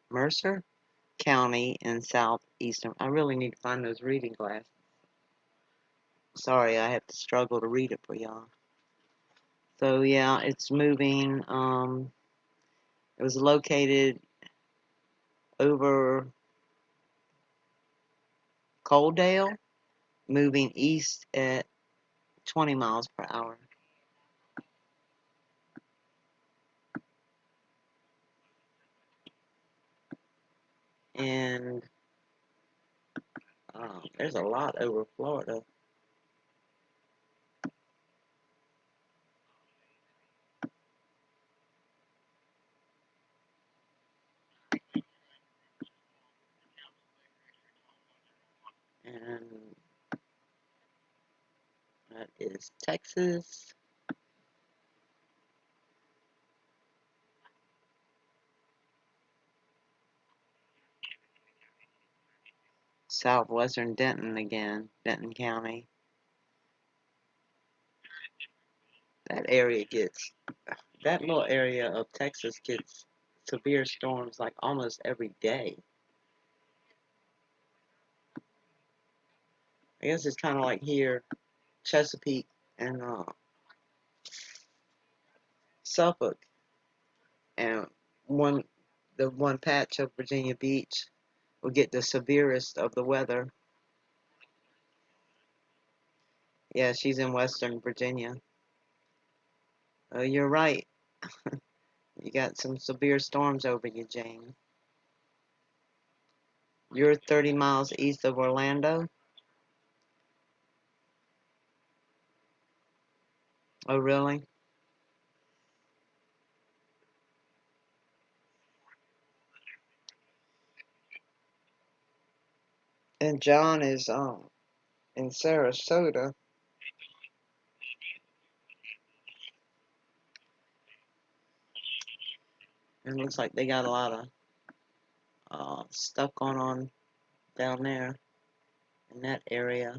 Mercer County in southeastern. I really need to find those reading glasses. Sorry, I have to struggle to read it for y'all. So yeah, it's moving. It was located over Coaldale, moving east at 20 miles per hour. And there's a lot over Florida. And that is Texas, southwestern Denton again, Denton County. That little area of Texas gets severe storms like almost every day. I guess it's kind of like here, Chesapeake and Suffolk, and the one patch of Virginia Beach will get the severest of the weather. Yeah, she's in Western Virginia. Oh, you're right. You got some severe storms over you, Jane. You're 30 miles east of Orlando. Oh, really? And John is in Sarasota. And it looks like they got a lot of stuff going on down there in that area.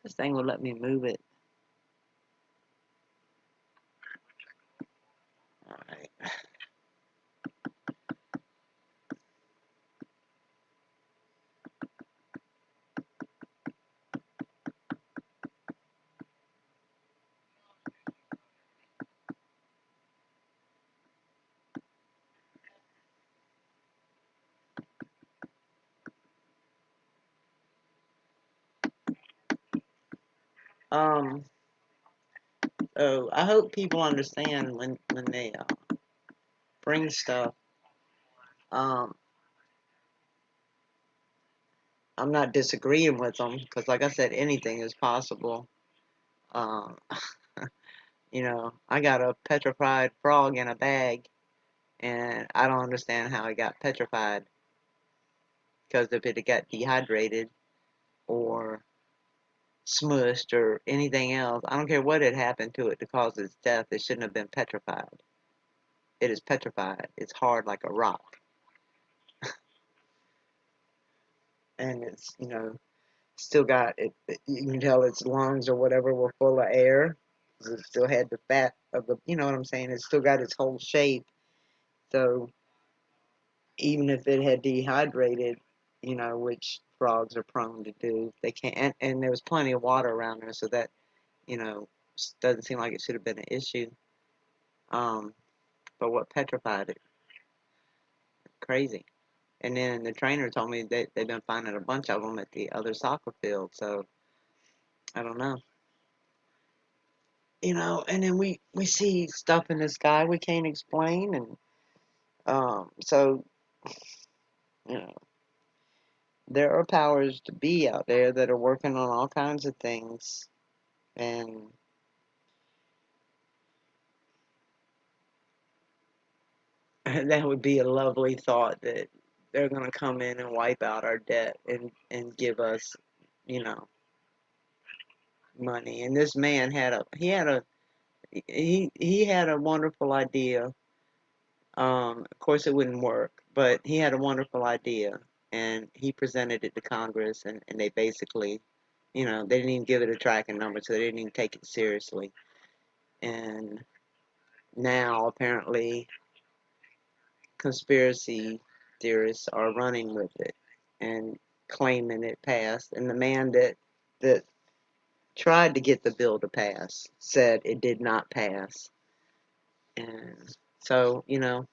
This thing will let me move it. All right. So I hope people understand when they bring stuff. Um, I'm not disagreeing with them because, like I said, anything is possible. Um, you know, I got a petrified frog in a bag, and I don't understand how it got petrified. Because if it had got dehydrated or smushed or anything else, I don't care what had happened to it to cause its death, it shouldn't have been petrified. It is petrified. It's hard like a rock. And it's, you know, still got it. You can tell its lungs or whatever were full of air. It still had the fat of the, you know what I'm saying? It still got its whole shape. So even if it had dehydrated, you know, which frogs are prone to do, they can't. And there was plenty of water around there, so that, you know, doesn't seem like it should have been an issue. But what petrified it? Crazy. And then the trainer told me that they've been finding a bunch of them at the other soccer field. So I don't know. You know, and then we see stuff in the sky we can't explain, and so you know, there are powers to be out there that are working on all kinds of things, and that would be a lovely thought that they're going to come in and wipe out our debt and give us, you know, money. And this man had he had a wonderful idea. Of course, it wouldn't work, but he had a wonderful idea, and he presented it to Congress, and they basically, you know, they didn't even give it a tracking number, so they didn't even take it seriously. And now, apparently, conspiracy theorists are running with it and claiming it passed. And the man that tried to get the bill to pass said it did not pass. And so, you know,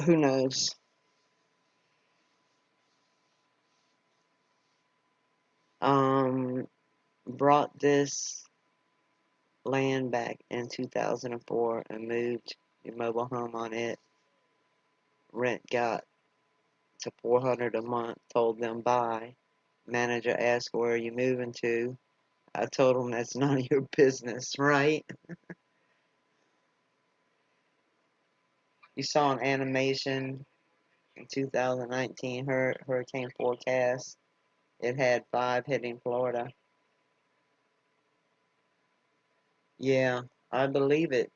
who knows? Um, brought this land back in 2004 and moved your mobile home on it. Rent got to $400 a month. Told them bye. Manager asked, where are you moving to? I told him that's none of your business, right? You saw an animation in 2019 hurricane forecast. It had 5 hitting Florida. Yeah, I believe it.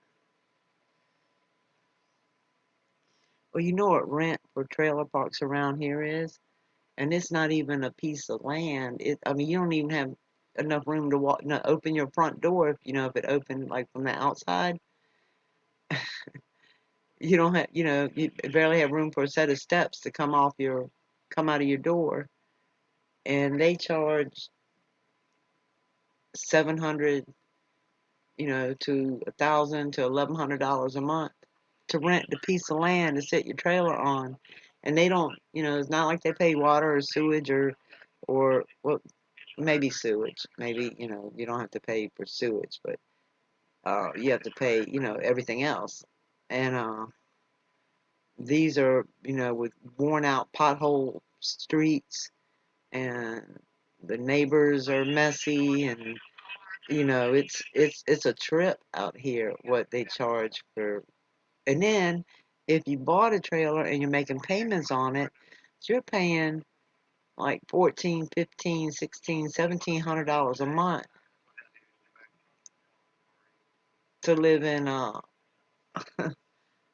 Well, you know what rent for trailer parks around here is? And it's not even a piece of land. I mean, you don't even have enough room to walk, no, open your front door. If you know, if it opened like from the outside, you don't have, you know, you barely have room for a set of steps to come out of your door. And they charge 700, you know, to $1,000 to $1,100 a month to rent the piece of land to sit your trailer on. And they don't, you know, it's not like they pay water or sewage or well, maybe sewage. Maybe, you know, you don't have to pay for sewage, but you have to pay, you know, everything else. And these are, you know, with worn out pothole streets, and the neighbors are messy, and you know, it's a trip out here what they charge for. And then if you bought a trailer and you're making payments on it, you're paying like 14, 15, 16, $1,700 a month to live in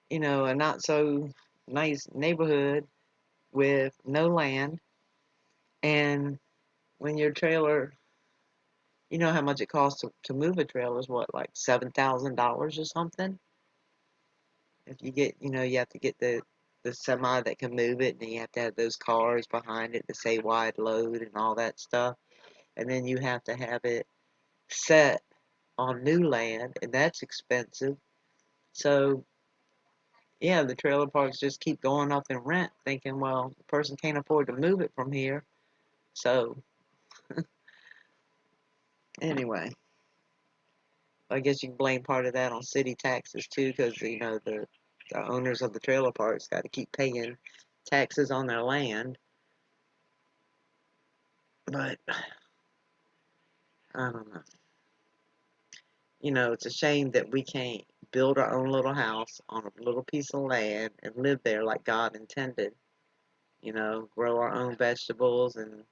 you know, a not so nice neighborhood with no land. And when your trailer, you know how much it costs to move a trailer is what, like $7,000 or something? If you get, you know, you have to get the semi that can move it, and you have to have those cars behind it to say wide load and all that stuff. And then you have to have it set on new land, and that's expensive. So, yeah, the trailer parks just keep going up in rent, thinking, well, the person can't afford to move it from here. So, anyway, I guess you can blame part of that on city taxes too, because, you know, the owners of the trailer parks got to keep paying taxes on their land. But I don't know. You know, it's a shame that we can't build our own little house on a little piece of land and live there like God intended. You know, grow our own vegetables and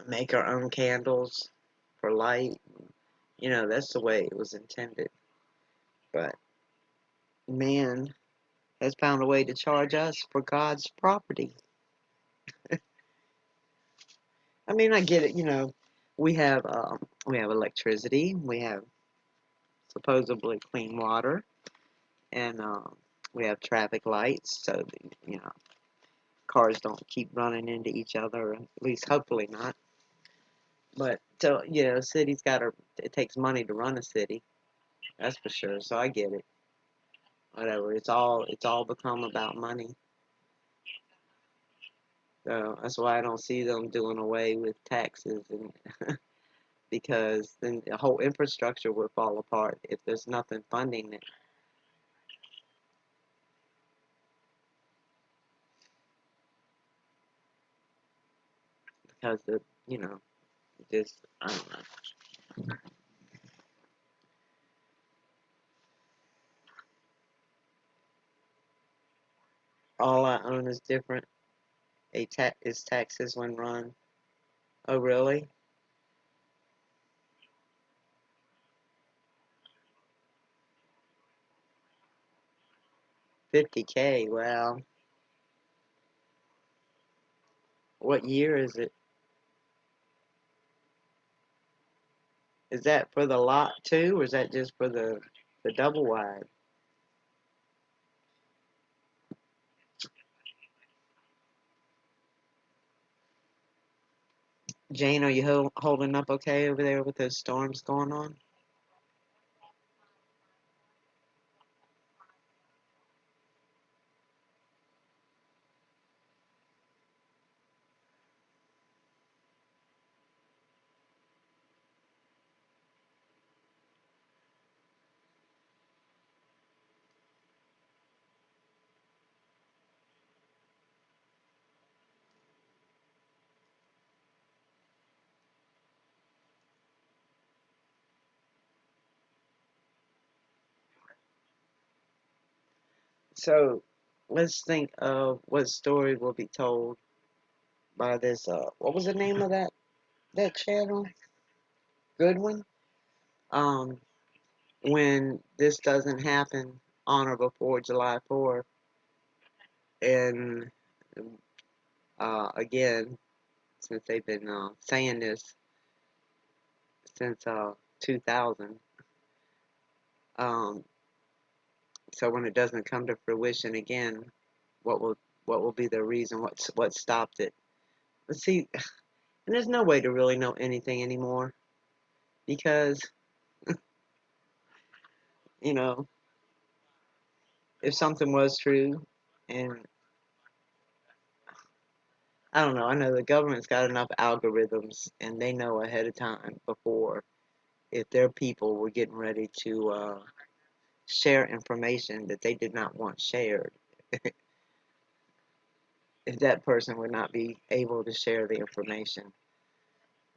make our own candles for light. You know, that's the way it was intended. But man has found a way to charge us for God's property. I mean, I get it. You know, we have electricity, we have supposedly clean water, and we have traffic lights, so that, you know, cars don't keep running into each other. At least, hopefully not. But so you know, city's got to. It takes money to run a city. That's for sure. So I get it. Whatever. It's all become about money. So that's why I don't see them doing away with taxes, and because then the whole infrastructure would fall apart if there's nothing funding it. Because the you know just I don't know. All I own is different. Is taxes when run. Oh really? 50K. Wow. What year is it? Is that for the lot too, or is that just for the double wide? Jane, are you holding up okay over there with those storms going on? So let's think of what story will be told by this. What was the name of that channel? Goodwin. Um, when this doesn't happen on or before July 4th, and again, since they've been saying this since 2000, um, so when it doesn't come to fruition again, what will be the reason? What stopped it? Let's see. And there's no way to really know anything anymore because you know if something was true, and I don't know. I know the government's got enough algorithms, and they know ahead of time before if their people were getting ready to share information that they did not want shared, if that person would not be able to share the information.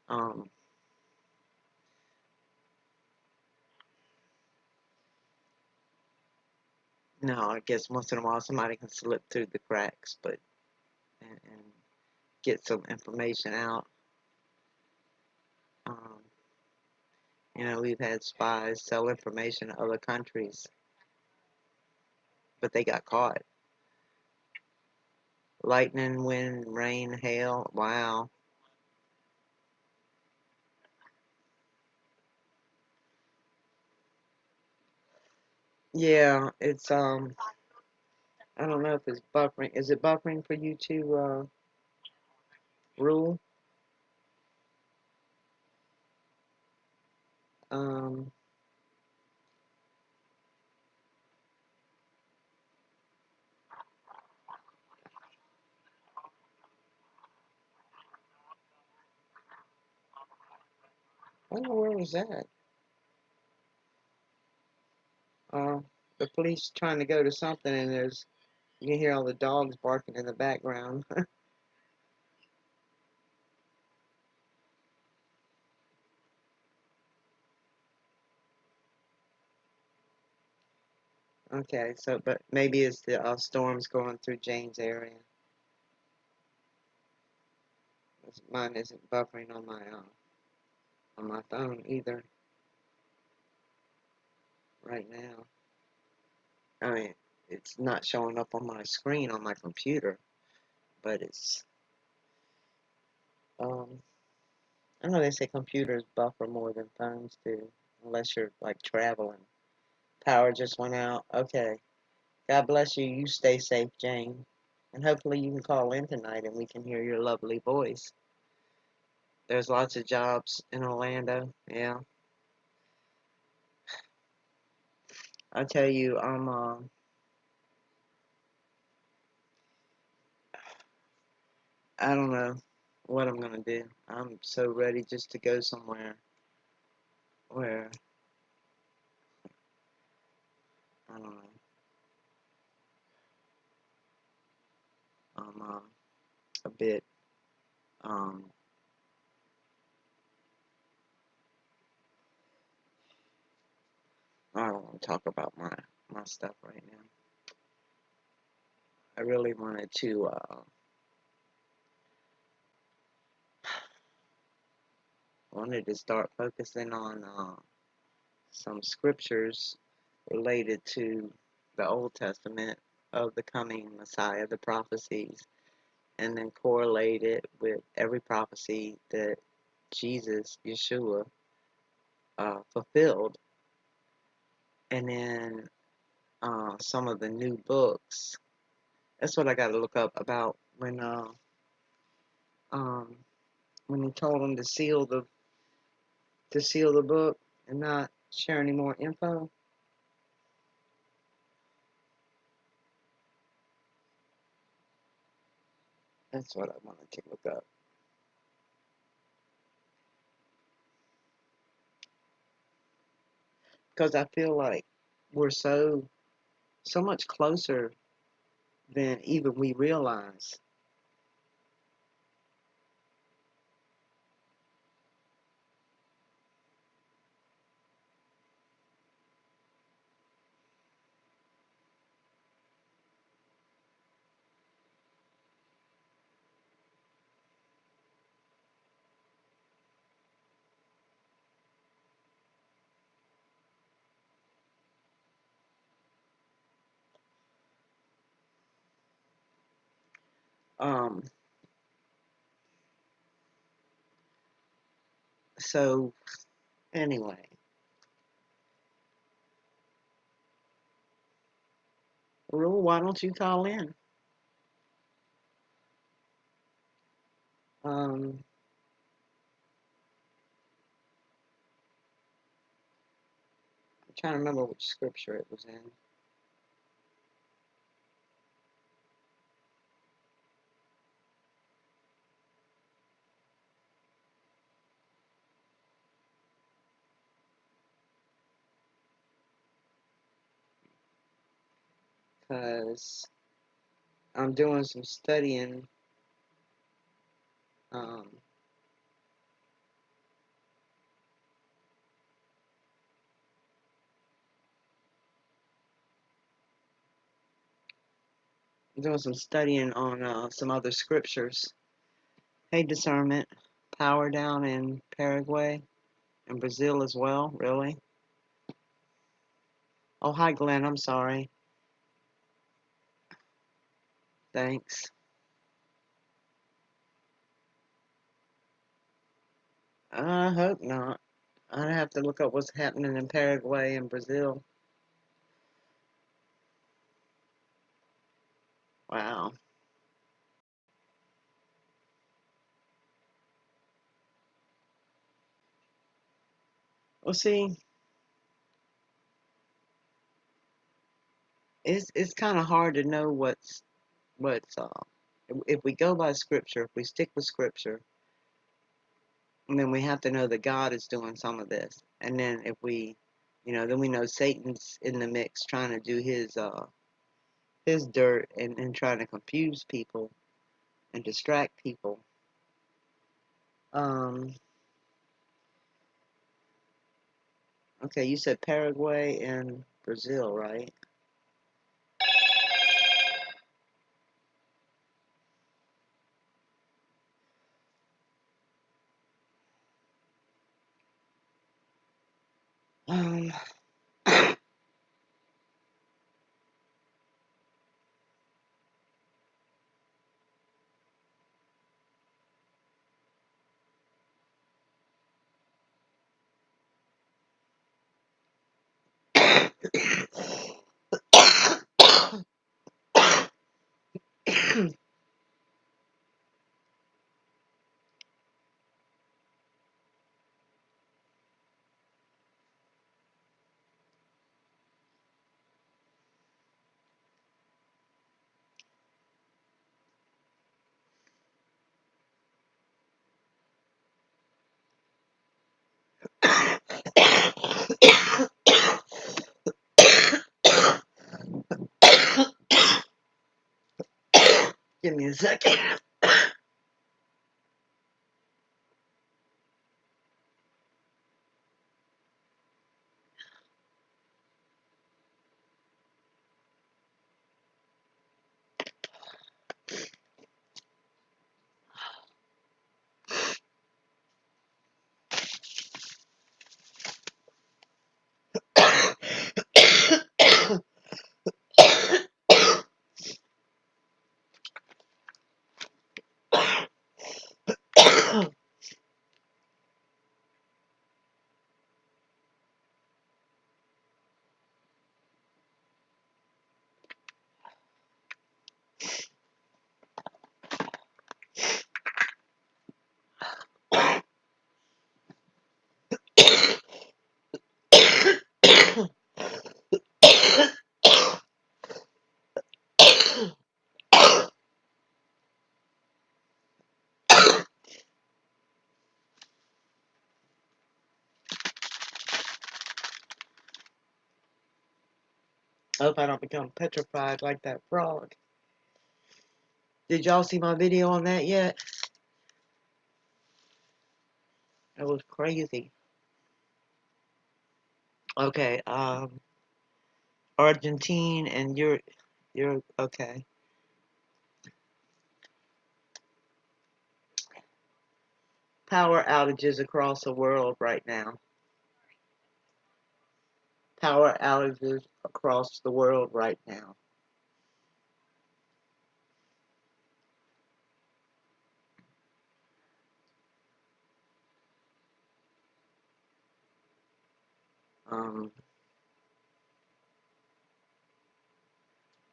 Um, no, I guess once in a while somebody can slip through the cracks, but and get some information out. Um, you know, we've had spies sell information to other countries, but they got caught. Lightning, wind, rain, hail. Wow. Yeah, it's I don't know if it's buffering. Is it buffering for you to rule? Um, I don't know where was that. Uh, the police trying to go to something, and there's You can hear all the dogs barking in the background. Okay, so but maybe it's the storms going through Jane's area. Mine isn't buffering on my phone either right now. I mean, it's not showing up on my screen on my computer, but it's I know they say computers buffer more than phones do, unless you're like traveling. Power just went out. Okay. God bless you. You stay safe, Jane. And hopefully you can call in tonight and we can hear your lovely voice. There's lots of jobs in Orlando. Yeah. I tell you, I don't know what I'm gonna do. I'm so ready just to go somewhere where I don't know. I'm a bit um I don't want to talk about my stuff right now. I really wanted to start focusing on some scriptures related to the Old Testament of the coming Messiah, the prophecies, and then correlate it with every prophecy that Jesus, Yeshua, fulfilled, and then some of the new books. That's what I got to look up about um, when he told them to seal the book and not share any more info. That's what I wanted to look up. Because I feel like we're so much closer than even we realize. Um, so anyway, Rule, why don't you call in? I'm trying to remember which scripture it was in. Because I'm doing some studying. Um, doing some studying on some other scriptures. Hey, discernment, power down in Paraguay and Brazil as well. Really? Oh, hi, Glenn. I'm sorry. Thanks. I hope not. I'd have to look up what's happening in Paraguay and Brazil. Wow. Well, see, it's kind of hard to know what's if we go by scripture, if we stick with scripture, and then we have to know that God is doing some of this, and then if we, then we know Satan's in the mix trying to do his dirt and trying to confuse people and distract people. Okay, you said Paraguay and Brazil, right? Um, Give me a second. Hope I don't become petrified like that frog. Did y'all see my video on that yet? That was crazy. Okay, Argentine and you're okay. Power outages across the world right now. Power outages across the world right now.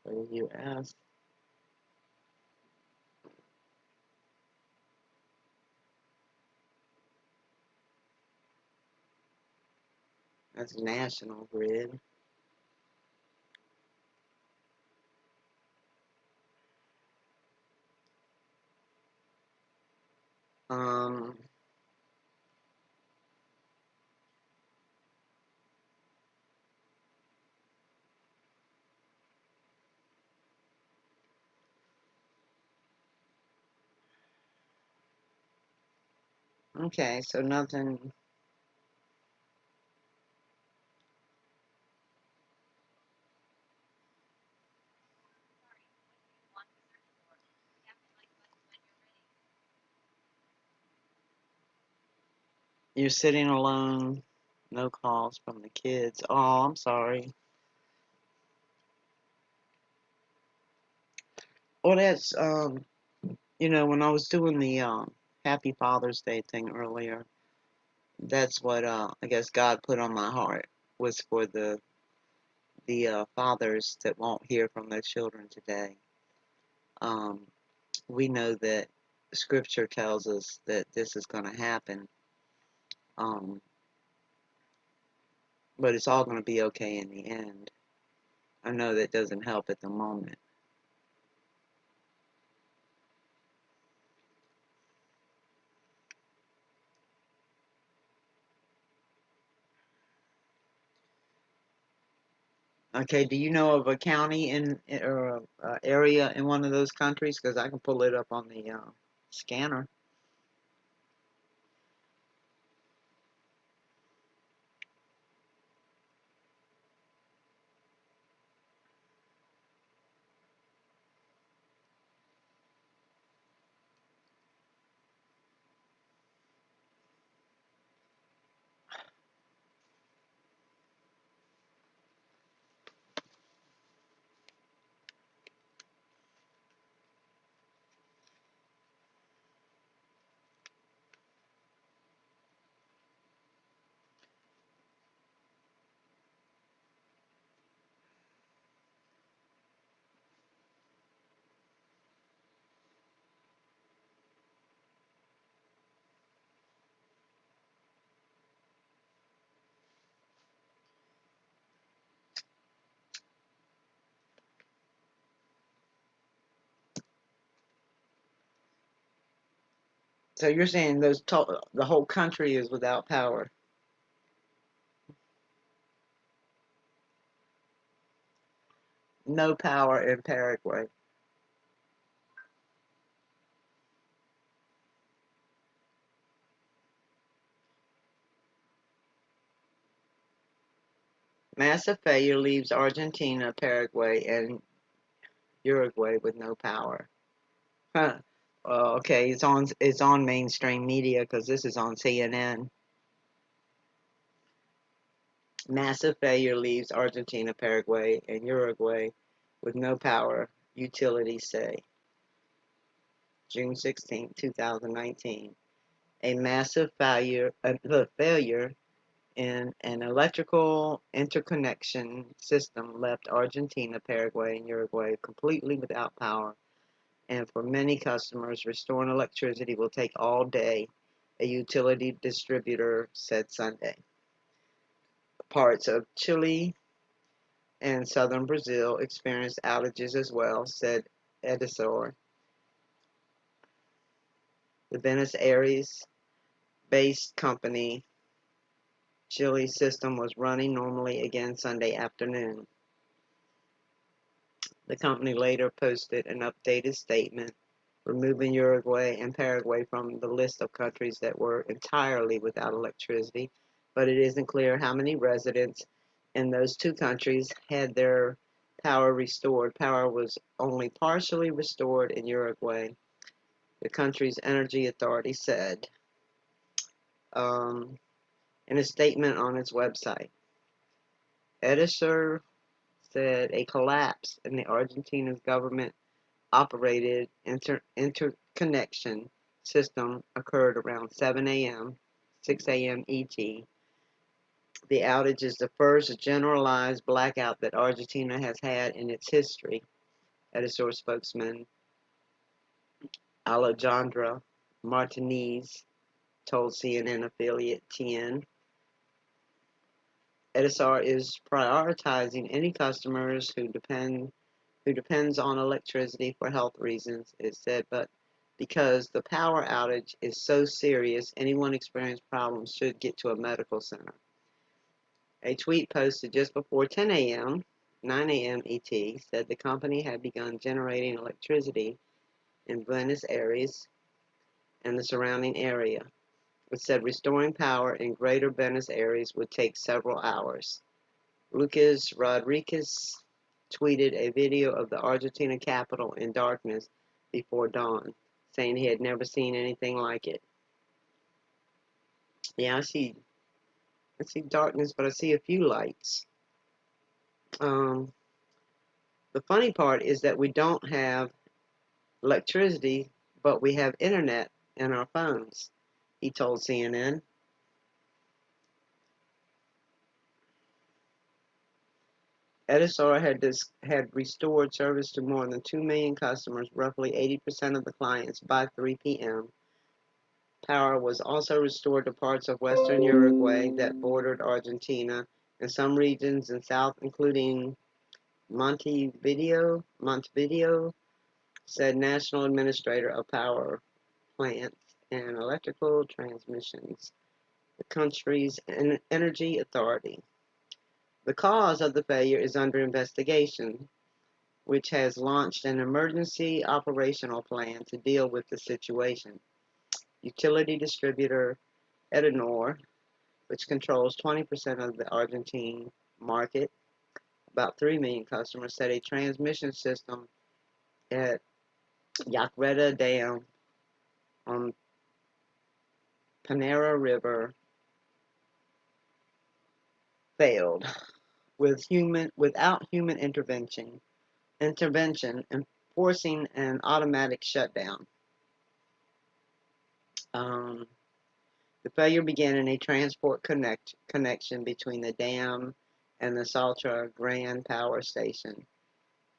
The U.S. That's National Grid. Um, okay, so nothing. You're sitting alone. No calls from the kids. Oh, I'm sorry. Well, that's when I was doing the Happy Father's Day thing earlier, that's what I guess God put on my heart was for the fathers that won't hear from their children today. Um, we know that Scripture tells us that this is going to happen, um, but it's all going to be okay in the end. I know that doesn't help at the moment. Okay, do you know of a county or a area in one of those countries? Because I can pull it up on the scanner. So you're saying the whole country is without power? No power in Paraguay. Massive failure leaves Argentina, Paraguay, and Uruguay with no power. Huh. Okay, it's on mainstream media because this is on CNN. Massive failure leaves Argentina, Paraguay, and Uruguay with no power, utilities say. June 16, 2019. A massive failure in an electrical interconnection system left Argentina, Paraguay, and Uruguay completely without power. And for many customers, restoring electricity will take all day, a utility distributor said Sunday. Parts of Chile and southern Brazil experienced outages as well, said Edesor. The Buenos Aires-based company Chile system was running normally again Sunday afternoon. The company later posted an updated statement removing Uruguay and Paraguay from the list of countries that were entirely without electricity, but it isn't clear how many residents in those two countries had their power restored. Power was only partially restored in Uruguay, the country's energy authority said in a statement on its website. Edesur said a collapse in the Argentina's government operated interconnection system occurred around 7 a.m., 6 a.m. ET. The outage is the first generalized blackout that Argentina has had in its history, Edesur spokesman Alejandra Martinez told CNN affiliate TN. Edesur is prioritizing any customers who depends on electricity for health reasons, it said, but because the power outage is so serious, anyone experiencing problems should get to a medical center. A tweet posted just before 10 a.m., 9 a.m. ET, said the company had begun generating electricity in Buenos Aires and the surrounding area. It said restoring power in greater Buenos Aires would take several hours. Lucas Rodriguez tweeted a video of the Argentina capital in darkness before dawn, saying he had never seen anything like it. Yeah, I see darkness, but I see a few lights. The funny part is that we don't have electricity, but we have internet in our phones, he told CNN. Edisar had restored service to more than 2 million customers, roughly 80% of the clients, by 3 p.m. Power was also restored to parts of western Uruguay that bordered Argentina and some regions in south, including Montevideo, said National Administrator of Power Plants and Electrical Transmissions, the country's energy authority. The cause of the failure is under investigation, which has launched an emergency operational plan to deal with the situation. Utility distributor Edenor, which controls 20% of the Argentine market, about 3 million customers, said a transmission system at Yacyretá Dam on Panera River failed without human intervention and forcing an automatic shutdown. The failure began in a transport connection between the dam and the Salta Grande power station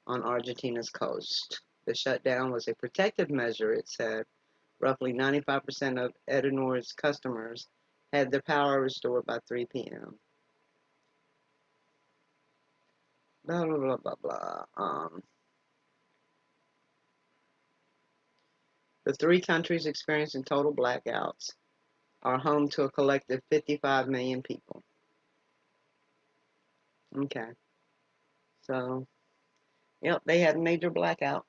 on Argentina's coast. The shutdown was a protective measure, it said. Roughly 95% of Edenor's customers had their power restored by 3 p.m. Blah, blah, blah, blah, blah. The 3 countries experiencing total blackouts are home to a collective 55 million people. Okay. So, yep, they had a major blackout.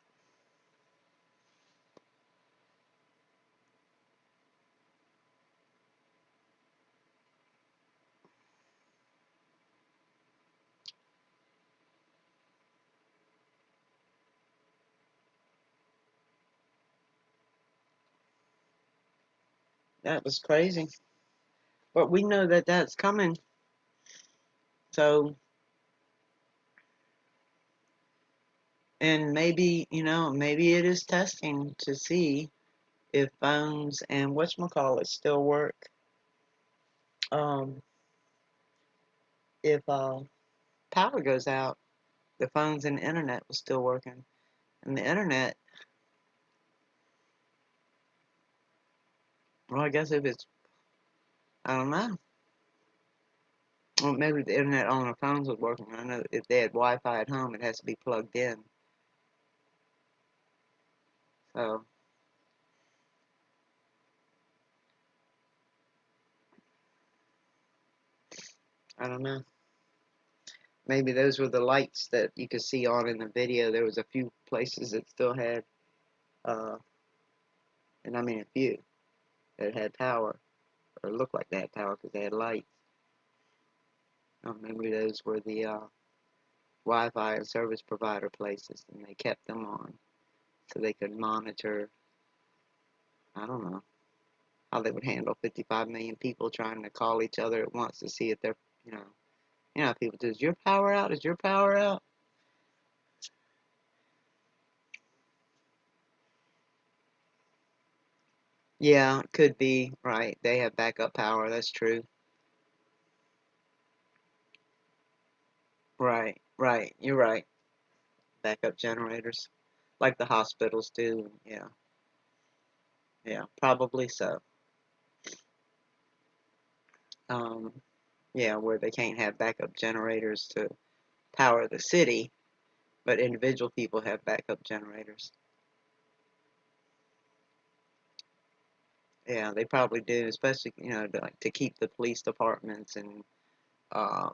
That was crazy. But we know that that's coming. So, and maybe, maybe it is testing to see if phones and whatchamacallit still work. If power goes out, the phones and the internet was still working. And the internet, well, I guess if it's, I don't know. Well, maybe the internet on the phones was working. I know if they had Wi-Fi at home, it has to be plugged in. So, I don't know. Maybe those were the lights that you could see on in the video. There was a few places that still had, and I mean a few, that had power, or looked like they had power because they had lights. Maybe those were the Wi-Fi and service provider places, and they kept them on so they could monitor, I don't know, how they would handle 55 million people trying to call each other at once to see if they're, how people do, is your power out? Is your power out? Yeah, it could be, right. They have backup power, that's true. Right, right, you're right. Backup generators, like the hospitals do, yeah, probably so. Yeah, where they can't have backup generators to power the city, but individual people have backup generators. Yeah, they probably do, especially, to keep the police departments and uh,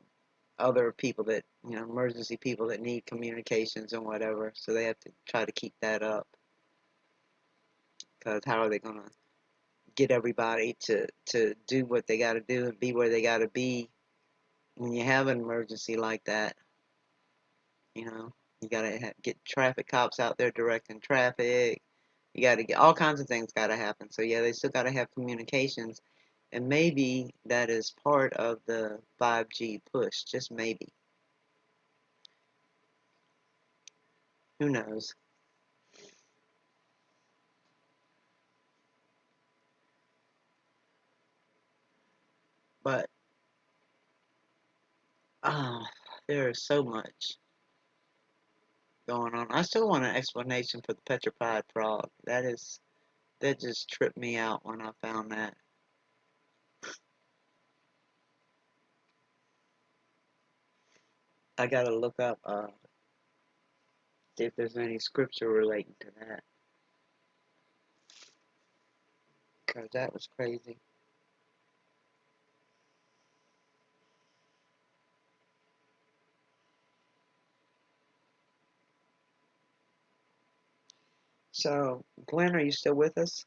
other people that, emergency people that need communications and whatever. So they have to try to keep that up. Because how are they going to get everybody to do what they got to do and be where they got to be when you have an emergency like that? You got to get traffic cops out there directing traffic. You got to get all kinds of things got to happen. So yeah, they still got to have communications. And maybe that is part of the 5G push, just maybe. Who knows? But there is so much going on. I still want an explanation for the petrified frog. That just tripped me out when I found that. I gotta look up, see if there's any scripture relating to that. Because that was crazy. So, Glenn, are you still with us?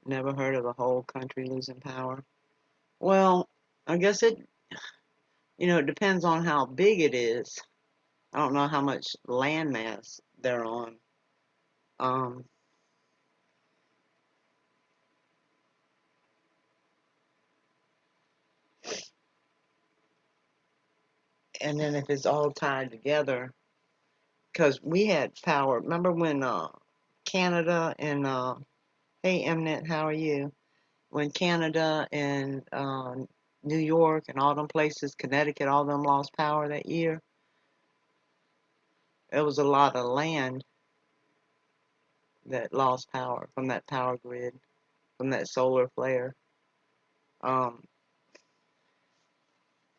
Never heard of a whole country losing power? Well, I guess it depends on how big it is. I don't know how much land mass they're on. Um, and then if it's all tied together, because we had power. Remember when Canada and hey Mnet, how are you? When Canada and New York and all them places, Connecticut, all them lost power that year. It was a lot of land that lost power from that power grid, from that solar flare. Um,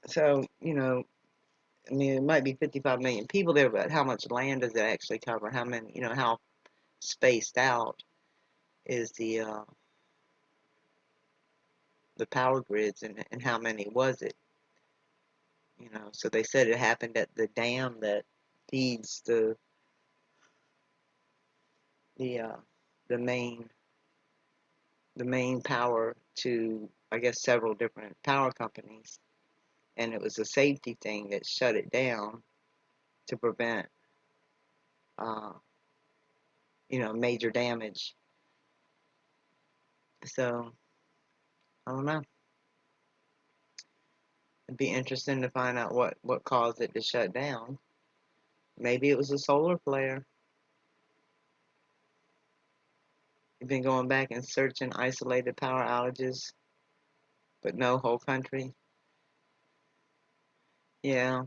so, I mean, it might be 55 million people there, but how much land does it actually cover? How many, how spaced out is the power grids, and how many was it? So they said it happened at the dam that feeds the uh, the main the main power to, I guess, several different power companies, and it was a safety thing that shut it down to prevent uh, major damage. So I don't know. It'd be interesting to find out what caused it to shut down. Maybe it was a solar flare. You've been going back and searching isolated power outages, but no whole country. Yeah,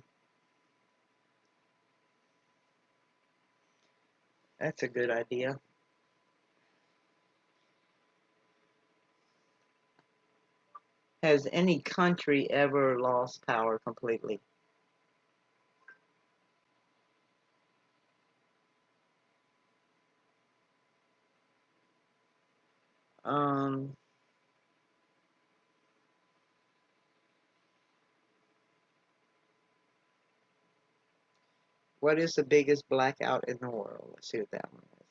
that's a good idea. Has any country ever lost power completely? Um, what is the biggest blackout in the world? Let's see what that one is.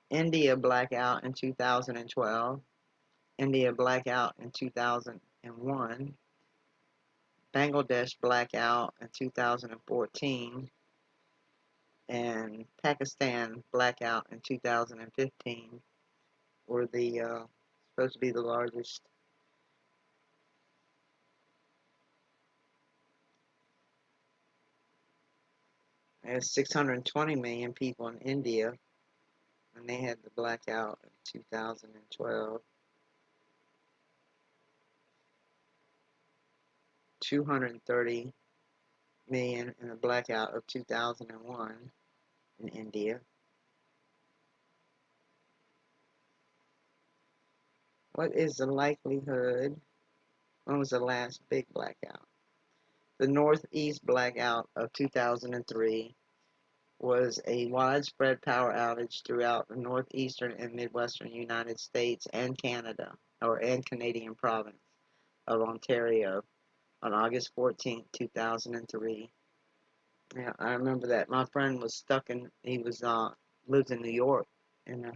India blackout in 2012. India blackout in 2001. Bangladesh blackout in 2014. And Pakistan blackout in 2015 were the supposed to be the largest. There's 620 million people in India, and they had the blackout in 2012. 230 million in the blackout of 2001 in India. What is the likelihood? When was the last big blackout? The Northeast blackout of 2003 was a widespread power outage throughout the northeastern and midwestern United States and Canada, and Canadian province of Ontario on August 14, 2003. Yeah, I remember that. My friend was lives in New York in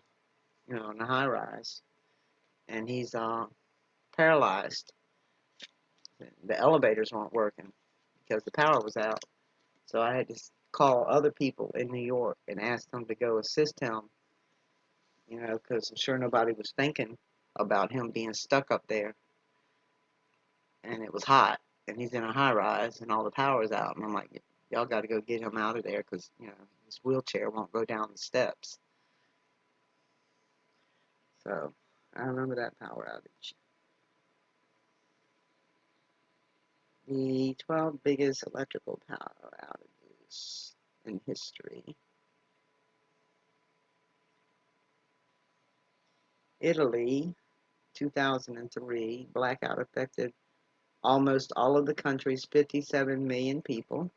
in a high rise, and he's paralyzed. The elevators weren't working because the power was out. So I had to call other people in New York and ask them to go assist him, because I'm sure nobody was thinking about him being stuck up there. And it was hot, and he's in a high rise, and all the power's out. And I'm like, y'all got to go get him out of there because, his wheelchair won't go down the steps. So I remember that power outage. The 12 biggest electrical power outages in history. Italy, 2003, blackout affected almost all of the country's 57 million people.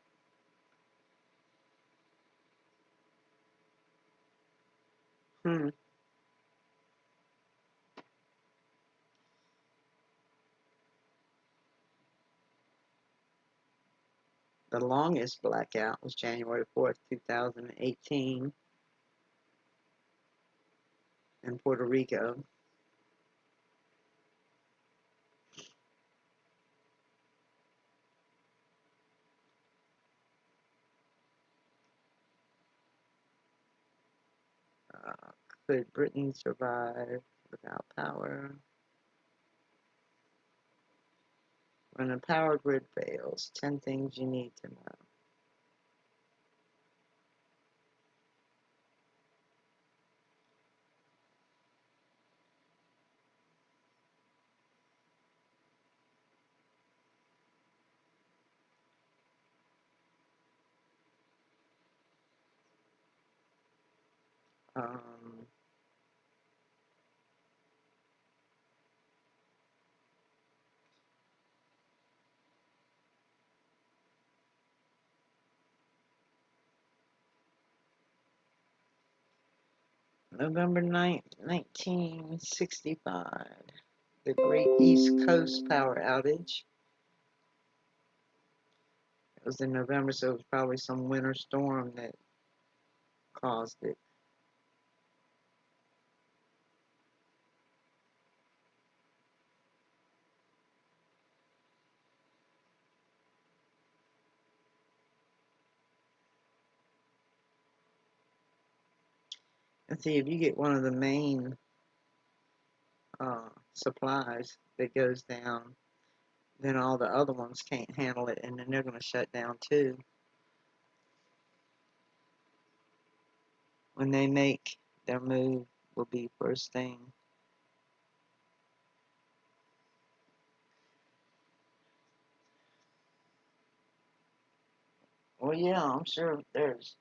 Hmm. The longest blackout was January 4th, 2018 in Puerto Rico. Could Britain survive without power? When a power grid fails, 10 things you need to know. Um, November 9th, 1965, the Great East Coast Power Outage. It was in November, so it was probably some winter storm that caused it. And see, if you get one of the main supplies that goes down, then all the other ones can't handle it, and then they're going to shut down too. When they make their move, will be first thing. Well, yeah, I'm sure there's,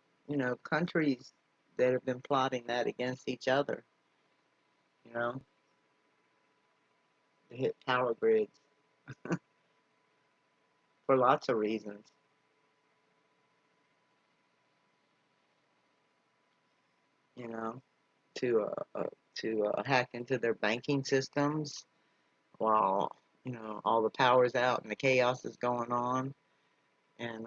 countries that have been plotting that against each other, you know, to hit power grids for lots of reasons, you know, to hack into their banking systems while, all the power's out and the chaos is going on, and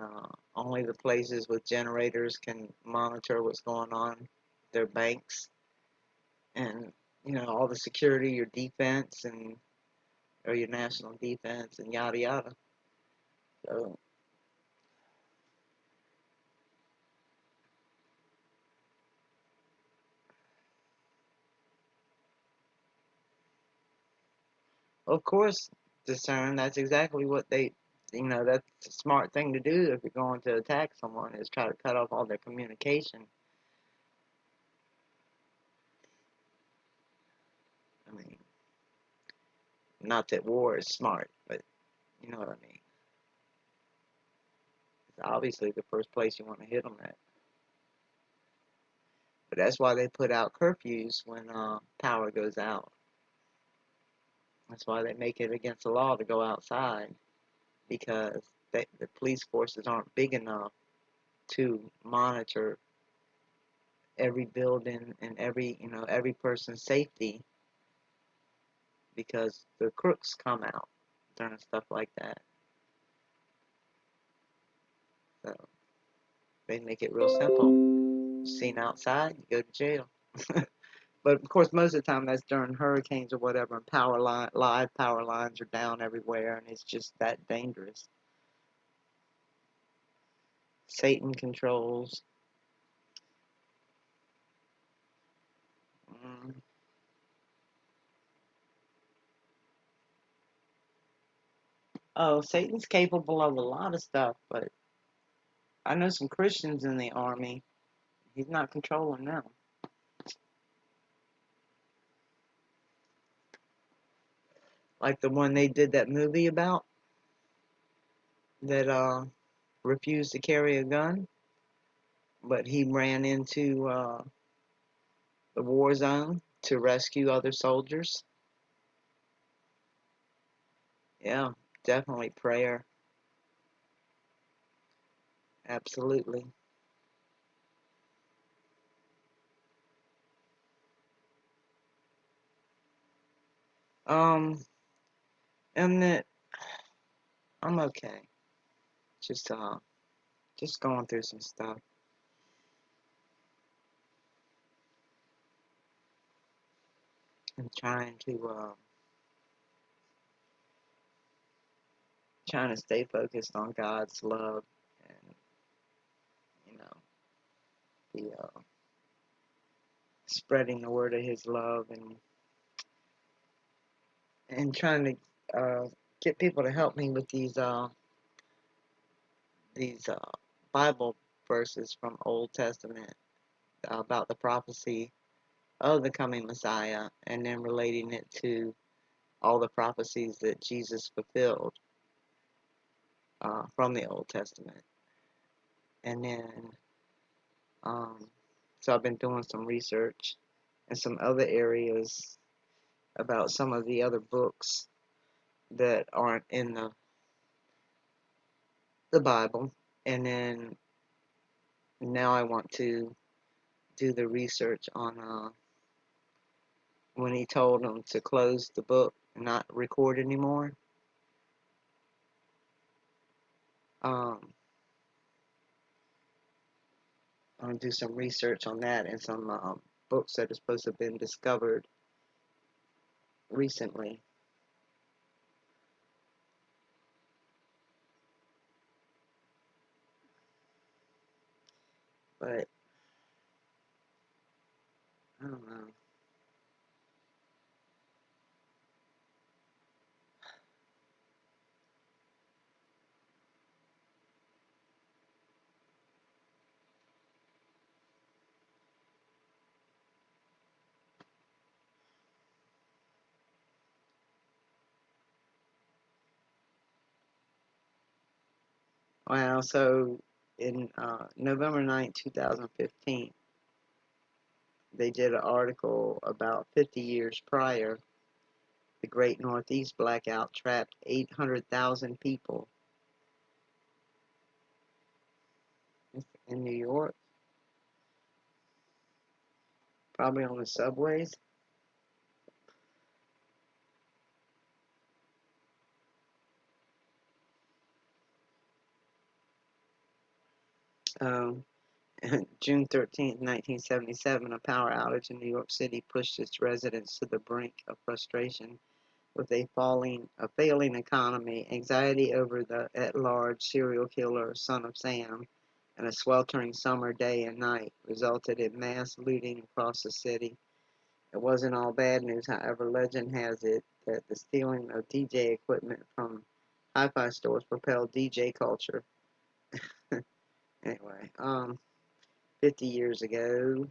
only the places with generators can monitor what's going on, their banks, and, all the security, your defense, or your national defense, and yada yada. So, of course, discern. That's exactly what that's a smart thing to do if you're going to attack someone, is try to cut off all their communication. I mean, not that war is smart, but you know what I mean. It's obviously the first place you want to hit them at. But that's why they put out curfews when power goes out. That's why they make it against the law to go outside, because the police forces aren't big enough to monitor every building and every person's safety, because the crooks come out during stuff like that. So they make it real simple. Seen outside, you go to jail. But of course, most of the time that's during hurricanes or whatever, and live power lines are down everywhere, and it's just that dangerous. Satan controls. Mm. Oh, Satan's capable of a lot of stuff, but I know some Christians in the army. He's not controlling them. Like the one they did that movie about, that refused to carry a gun, but he ran into the war zone to rescue other soldiers. Yeah, definitely prayer. Absolutely. Um, and that I'm okay. Just just going through some stuff. And trying to stay focused on God's love and, you know, the spreading the word of His love and trying to get people to help me with these Bible verses from Old Testament about the prophecy of the coming Messiah, and then relating it to all the prophecies that Jesus fulfilled from the Old Testament. And then, so I've been doing some research in some other areas about some of the other books that aren't in the Bible. And then now I want to do the research on when He told them to close the book and not record anymore. I'm going to do some research on that and some books that are supposed to have been discovered recently. But I don't know. Well, so in November 9th, 2015, they did an article about 50 years prior. The Great Northeast Blackout trapped 800,000 people in New York, probably on the subways. Um, June 13th, 1977, a power outage in New York City pushed its residents to the brink of frustration with a failing economy, anxiety over the at-large serial killer Son of Sam, and a sweltering summer day and night resulted in mass looting across the city. It wasn't all bad news, however. Legend has it that the stealing of DJ equipment from hi-fi stores propelled DJ culture. Anyway, 50 years ago,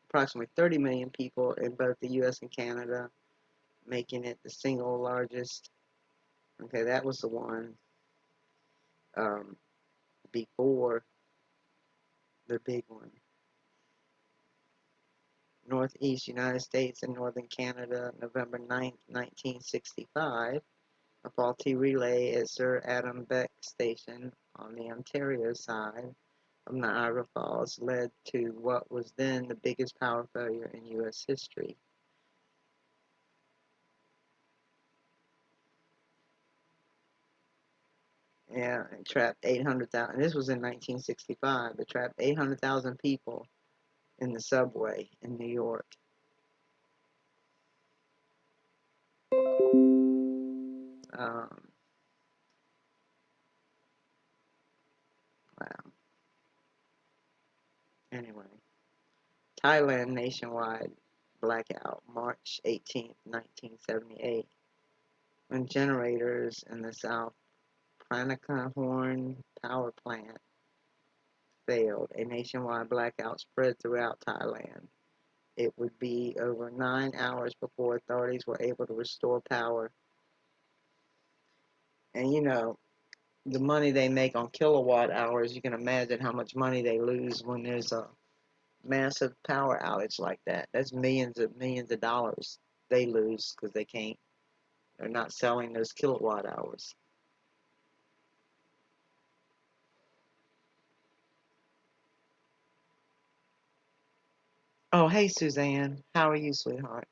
approximately 30 million people in both the U.S. and Canada, making it the single largest. Okay, that was the one before the big one. Northeast United States and Northern Canada, November 9th, 1965. A faulty relay at Sir Adam Beck Station on the Ontario side of Niagara Falls led to what was then the biggest power failure in U.S. history. Yeah, it trapped 800,000. This was in 1965. It trapped 800,000 people in the subway in New York. Wow. Anyway, Thailand nationwide blackout, March 18th, 1978, when generators in the South Pranakahorn power plant failed. A nationwide blackout spread throughout Thailand. It would be over 9 hours before authorities were able to restore power. And you know, the money they make on kilowatt hours, you can imagine how much money they lose when there's a massive power outage like that. That's millions of dollars they lose because they're not selling those kilowatt hours. Oh, hey, Suzanne. How are you, sweetheart?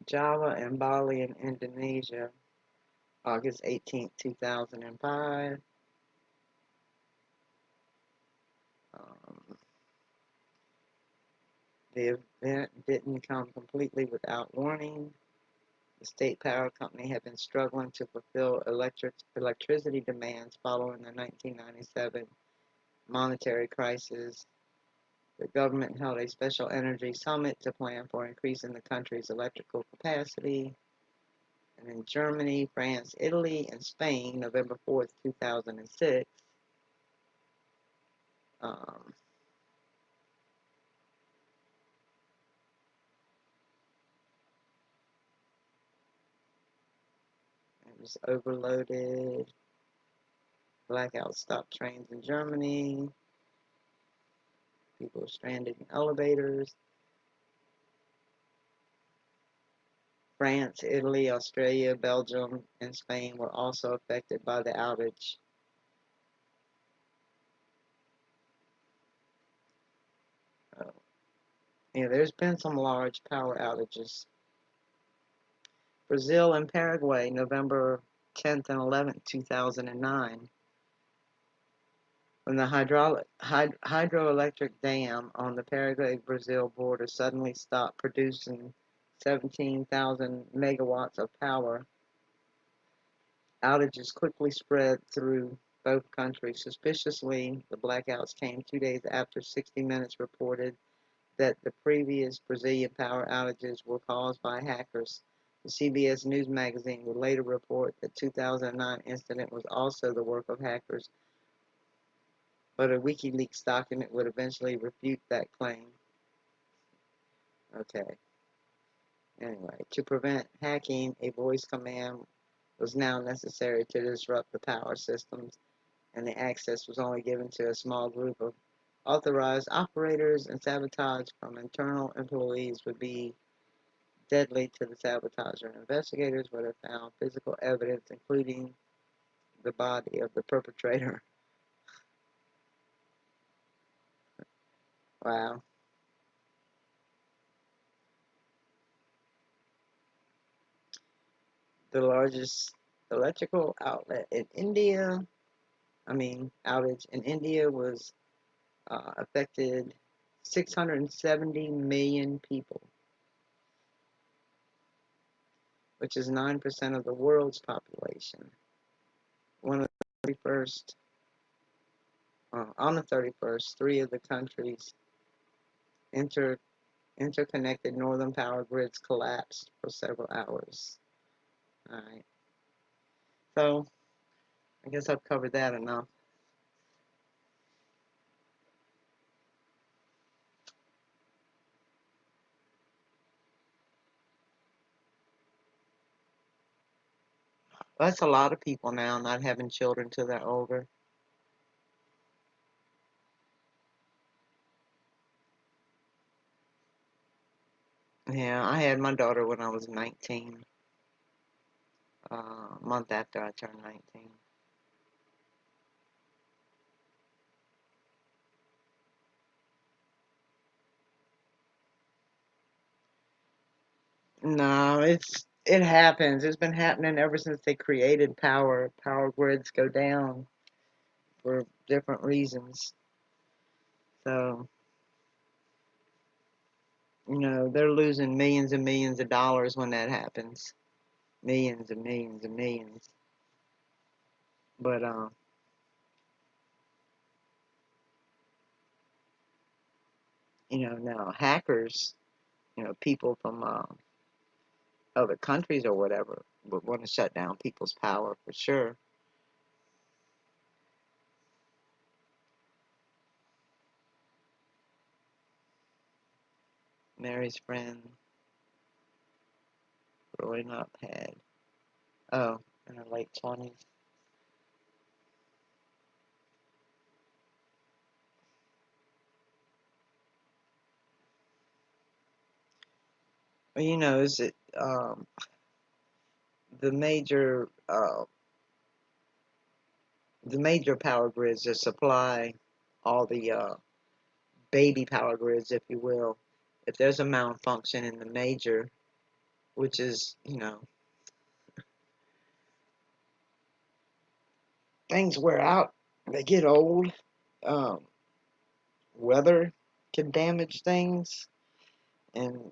Java and Bali in Indonesia, August 18th, 2005. Um, the event didn't come completely without warning. The state power company had been struggling to fulfill electricity demands following the 1997 monetary crisis. The government held a special energy summit to plan for increasing the country's electrical capacity. And in Germany, France, Italy, and Spain, November 4th, 2006, um, it was overloaded. Blackout stopped trains in Germany. People were stranded in elevators. France, Italy, Australia, Belgium, and Spain were also affected by the outage. Uh, there's been some large power outages. Brazil and Paraguay, November 10th and 11th, 2009, when the hydroelectric dam on the Paraguay-Brazil border suddenly stopped producing 17,000 megawatts of power. Outages quickly spread through both countries. Suspiciously, the blackouts came 2 days after 60 Minutes reported that the previous Brazilian power outages were caused by hackers. The CBS News magazine would later report that the 2009 incident was also the work of hackers, but a WikiLeaks document would eventually refute that claim. Okay. Anyway, to prevent hacking, a voice command was now necessary to disrupt the power systems, and the access was only given to a small group of authorized operators, and sabotage from internal employees would be deadly to the sabotager. Investigators would have found physical evidence, including the body of the perpetrator. Wow. The largest electrical outlet in India, outage in India was affected 670 million people, which is 9% of the world's population. One of the 31st, on the 31st, three of the countries' interconnected northern power grids collapsed for several hours. All right. So I guess I've covered that enough. That's a lot of people now not having children till they're older. Yeah, I had my daughter when I was 19, a month after I turned 19. No, it happens. It's been happening ever since they created power. Power grids go down for different reasons. So, they're losing millions and millions of dollars when that happens. Millions and millions and millions. But now hackers, people from other countries or whatever would want to shut down people's power for sure. Mary's friend growing up had, in her late 20s. Well, is it the major power grids that supply all the baby power grids, if you will. If there's a malfunction in the major which is, you know, things wear out, they get old. Um, Weather can damage things, and,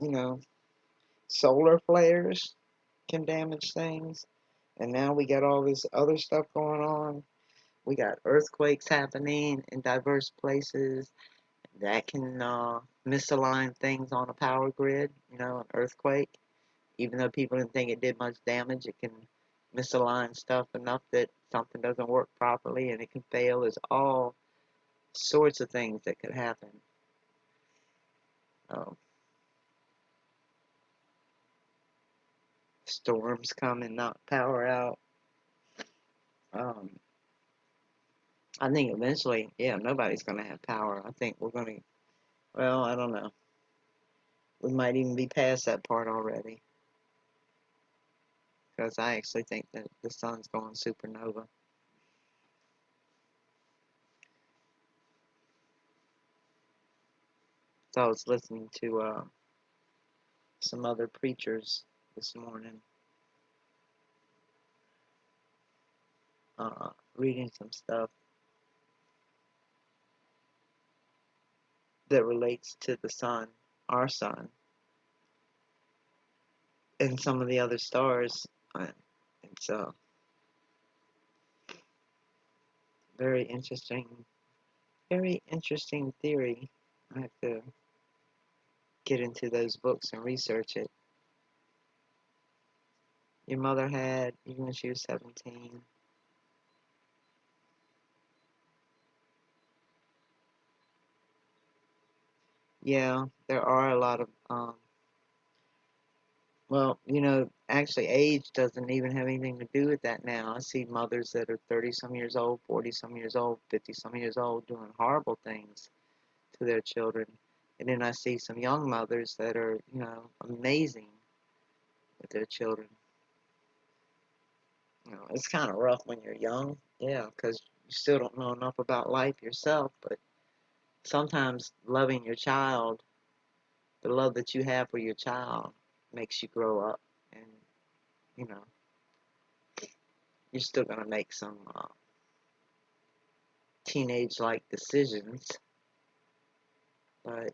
you know, solar flares can damage things. And now we got all this other stuff going on. We got earthquakes happening in diverse places that can misalign things on a power grid. You know, an earthquake, even though people didn't think it did much damage, it can misalign stuff enough that something doesn't work properly and it can fail. There's all sorts of things that could happen. Um, Storms come and knock power out. Um, I think eventually, yeah, nobody's going to have power. I think we're going to, well, I don't know. We might even be past that part already. Because I actually think that the sun's going supernova. So I was listening to some other preachers this morning, reading some stuff that relates to the sun, our sun, and some of the other stars. It's a very interesting theory. I have to get into those books and research it. Your mother had, even when she was 17. Yeah, there are a lot of, well, you know, actually age doesn't even have anything to do with that now. I see mothers that are 30-some years old, 40-some years old, 50-some years old doing horrible things to their children. And then I see some young mothers that are, you know, amazing with their children. You know, it's kind of rough when you're young, yeah, because you still don't know enough about life yourself, but sometimes loving your child, the love that you have for your child, makes you grow up, and, you know, you're still going to make some teenage-like decisions, but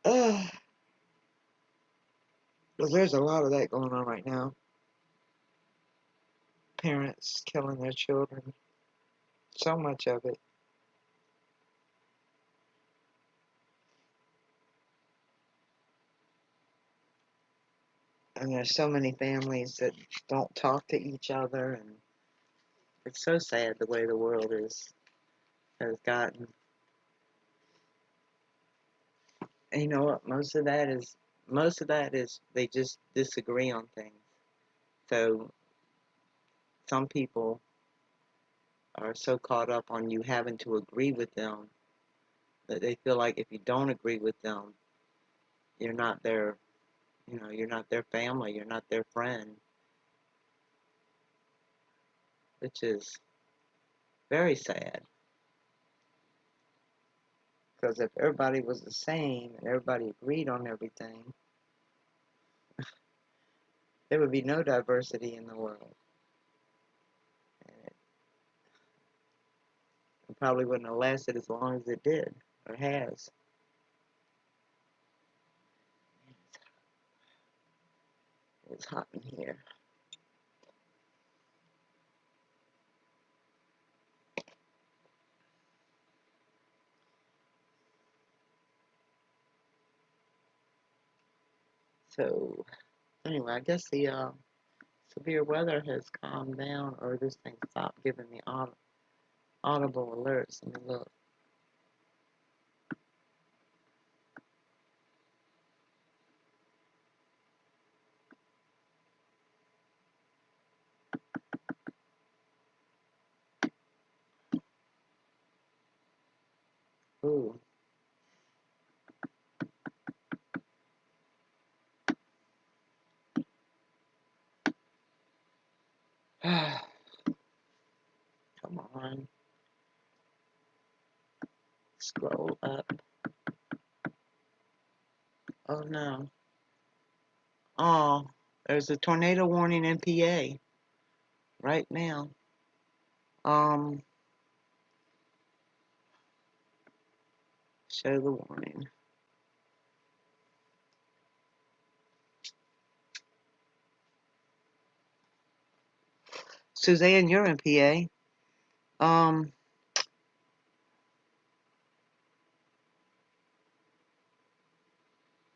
uh, there's a lot of that going on right now. Parents killing their children, so much of it. And there's so many families that don't talk to each other, and it's so sad the way the world has gotten. And you know what? Most of that is they just disagree on things. So some people are so caught up on you having to agree with them that they feel like if you don't agree with them, you're not their, you know, you're not their family, you're not their friend, which is very sad. Because if everybody was the same and everybody agreed on everything, there would be no diversity in the world. And it probably wouldn't have lasted as long as it did, or has. It's hot in here. So, anyway, I guess the severe weather has calmed down, or this thing stopped giving me audible alerts. Let me look. Ooh. Come on. Scroll up. Oh no. Oh, there's a tornado warning in PA right now. Show the warning. Suzanne, you're in PA.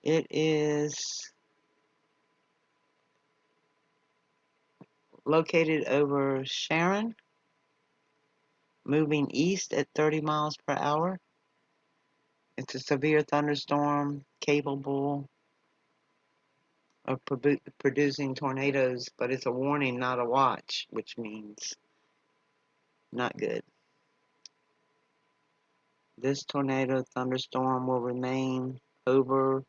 It is located over Sharon, moving east at 30 miles per hour. It's a severe thunderstorm capable of producing tornadoes, but it's a warning, not a watch, which means not good. This tornado thunderstorm will remain over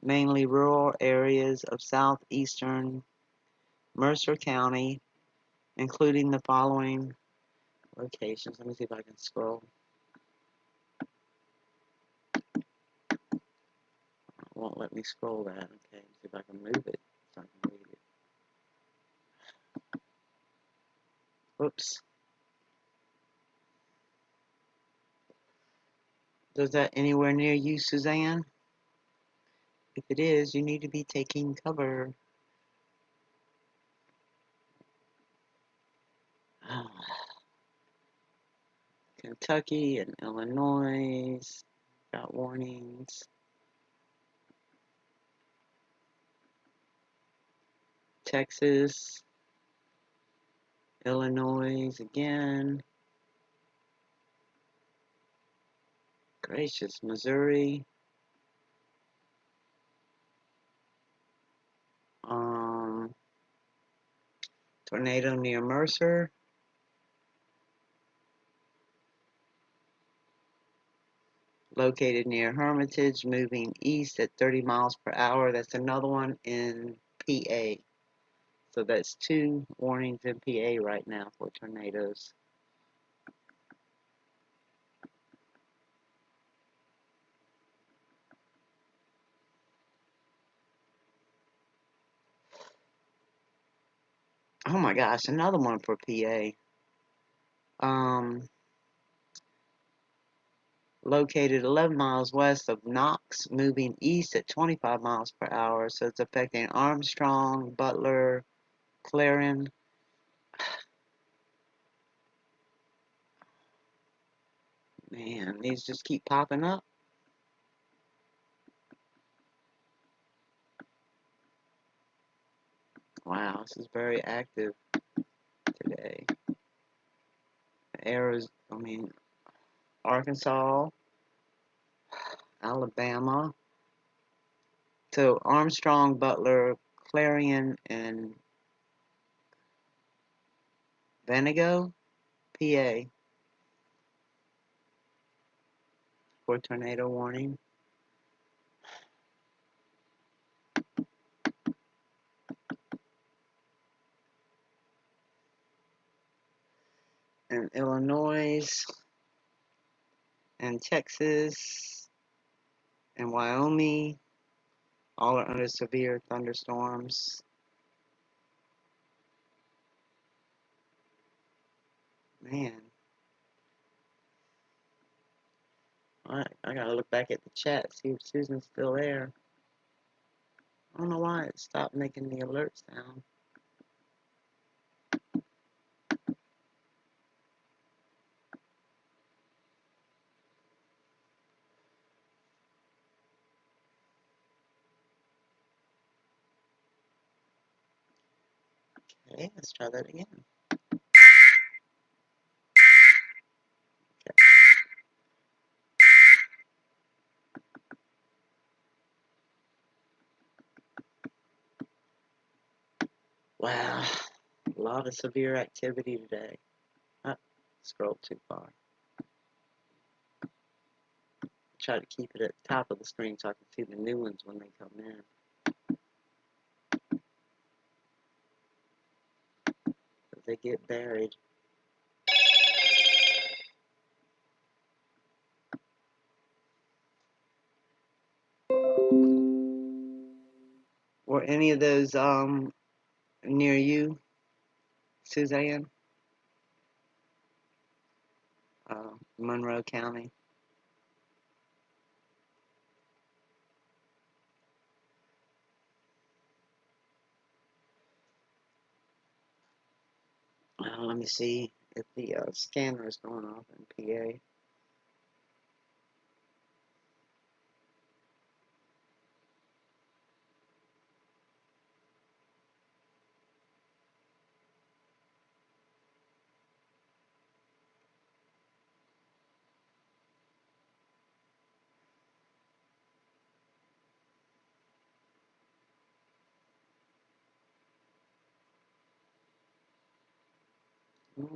mainly rural areas of southeastern Mercer County, including the following locations. Let me see if I can scroll. It won't let me scroll that. Okay, see if I can move it so I can read it. Whoops. Is that anywhere near you, Suzanne? If it is, you need to be taking cover. Kentucky and Illinois got warnings. Texas, Illinois again. Gracious, Missouri. Tornado near Mercer. Located near Hermitage, moving east at 30 miles per hour. That's another one in PA. So that's 2 warnings in PA right now for tornadoes. Oh my gosh, another one for PA. Located 11 miles west of Knox, moving east at 25 miles per hour. So it's affecting Armstrong, Butler, Clarion. Man, these just keep popping up. Wow, this is very active today. Arkansas, Alabama. So Armstrong, Butler, Clarion, and Venego, PA, for tornado warning. And Illinois, and Texas, and Wyoming, all are under severe thunderstorms. Man. Alright, I gotta look back at the chat, see if Susan's still there. I don't know why it stopped making the alert sound. Okay, let's try that again. Okay. Wow, a lot of severe activity today. Scrolled too far. Try to keep it at the top of the screen so I can see the new ones when they come in. But they get buried. any of those near you, Suzanne? Monroe County. Let me see if the scanner is going off in PA.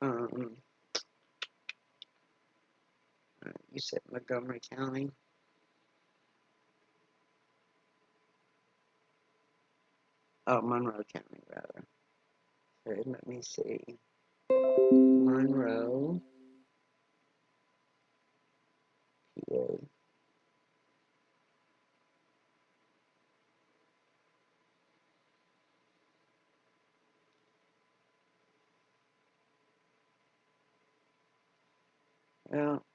Um, you said Montgomery County. Oh, Monroe County, rather. Okay, let me see. Monroe, PA. Well,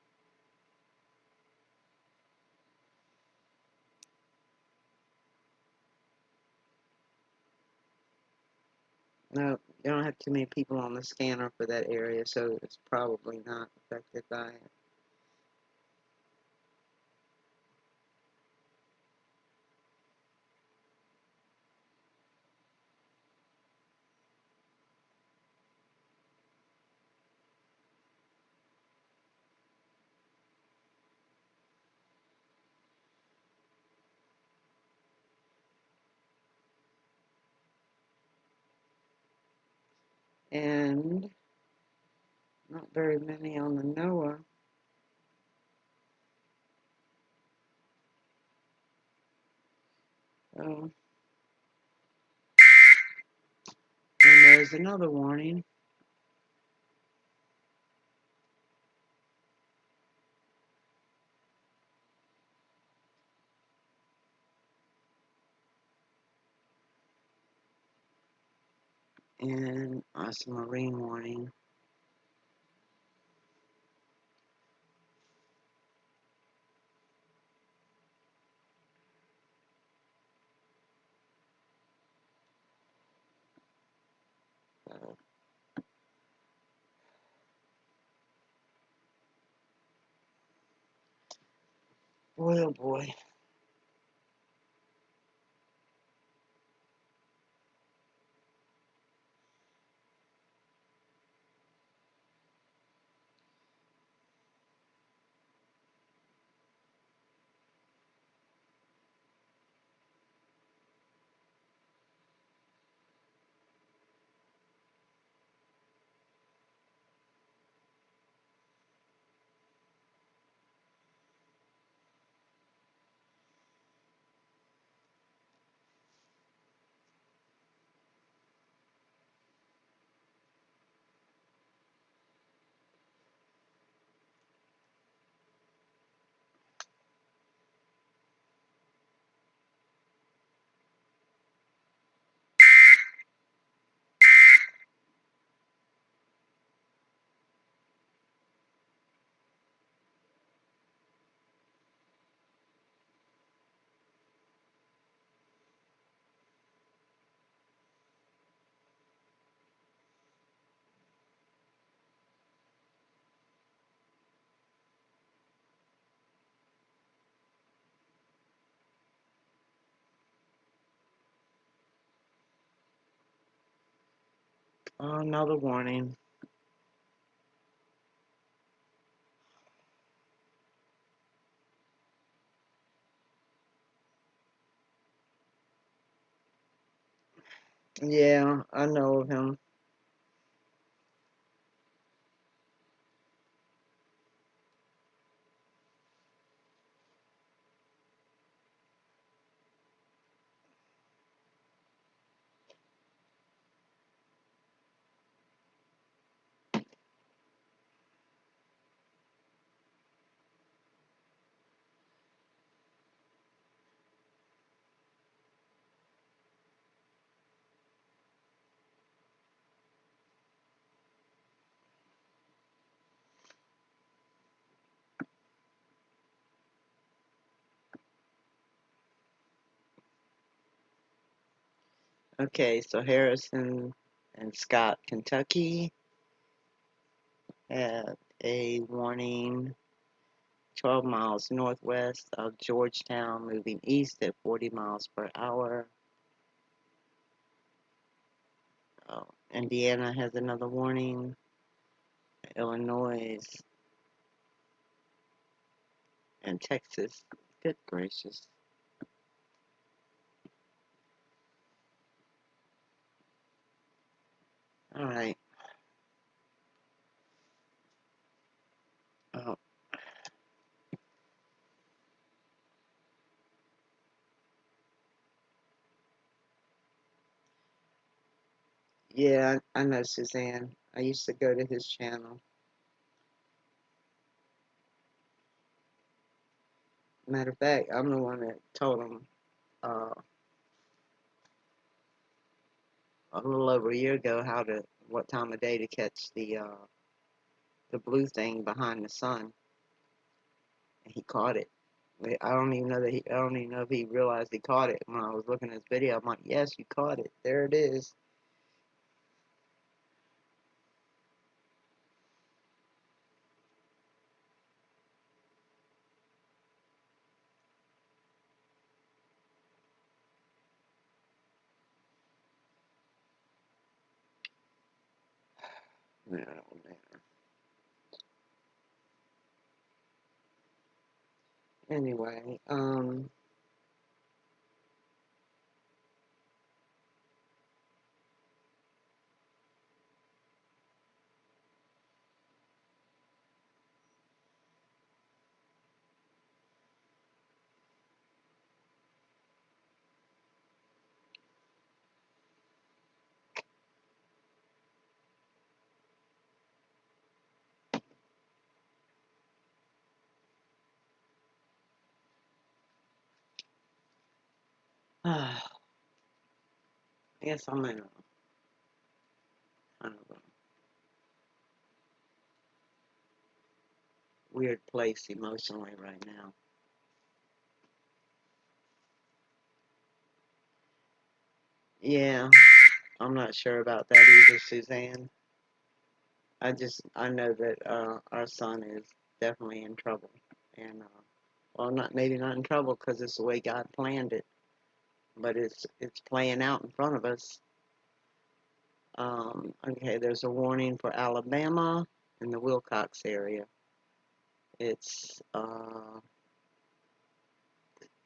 no, you don't have too many people on the scanner for that area, so it's probably not affected by it. And not very many on the NOAA. Oh, and there's another warning. And a marine warning. Boy, oh boy. Another warning. Yeah, I know of him. Okay, so Harrison and Scott, Kentucky, had a warning 12 miles northwest of Georgetown, moving east at 40 miles per hour. Indiana has another warning. Illinois and Texas. Good gracious. All right. Oh, yeah, I know Suzanne. I used to go to his channel. Matter of fact, I'm the one that told him uh, a little over a year ago what time of day to catch the blue thing behind the sun, and he caught it. I don't even know I don't even know if he realized he caught it. When I was looking at his video, I'm like, yes, you caught it. There it is. No, man. Anyway, I guess I'm in a kind of a weird place emotionally right now. Yeah, I'm not sure about that either, Suzanne. I know that our son is definitely in trouble, and well, not maybe not in trouble because it's the way God planned it, but it's playing out in front of us. Okay, there's a warning for Alabama in the Wilcox area. It's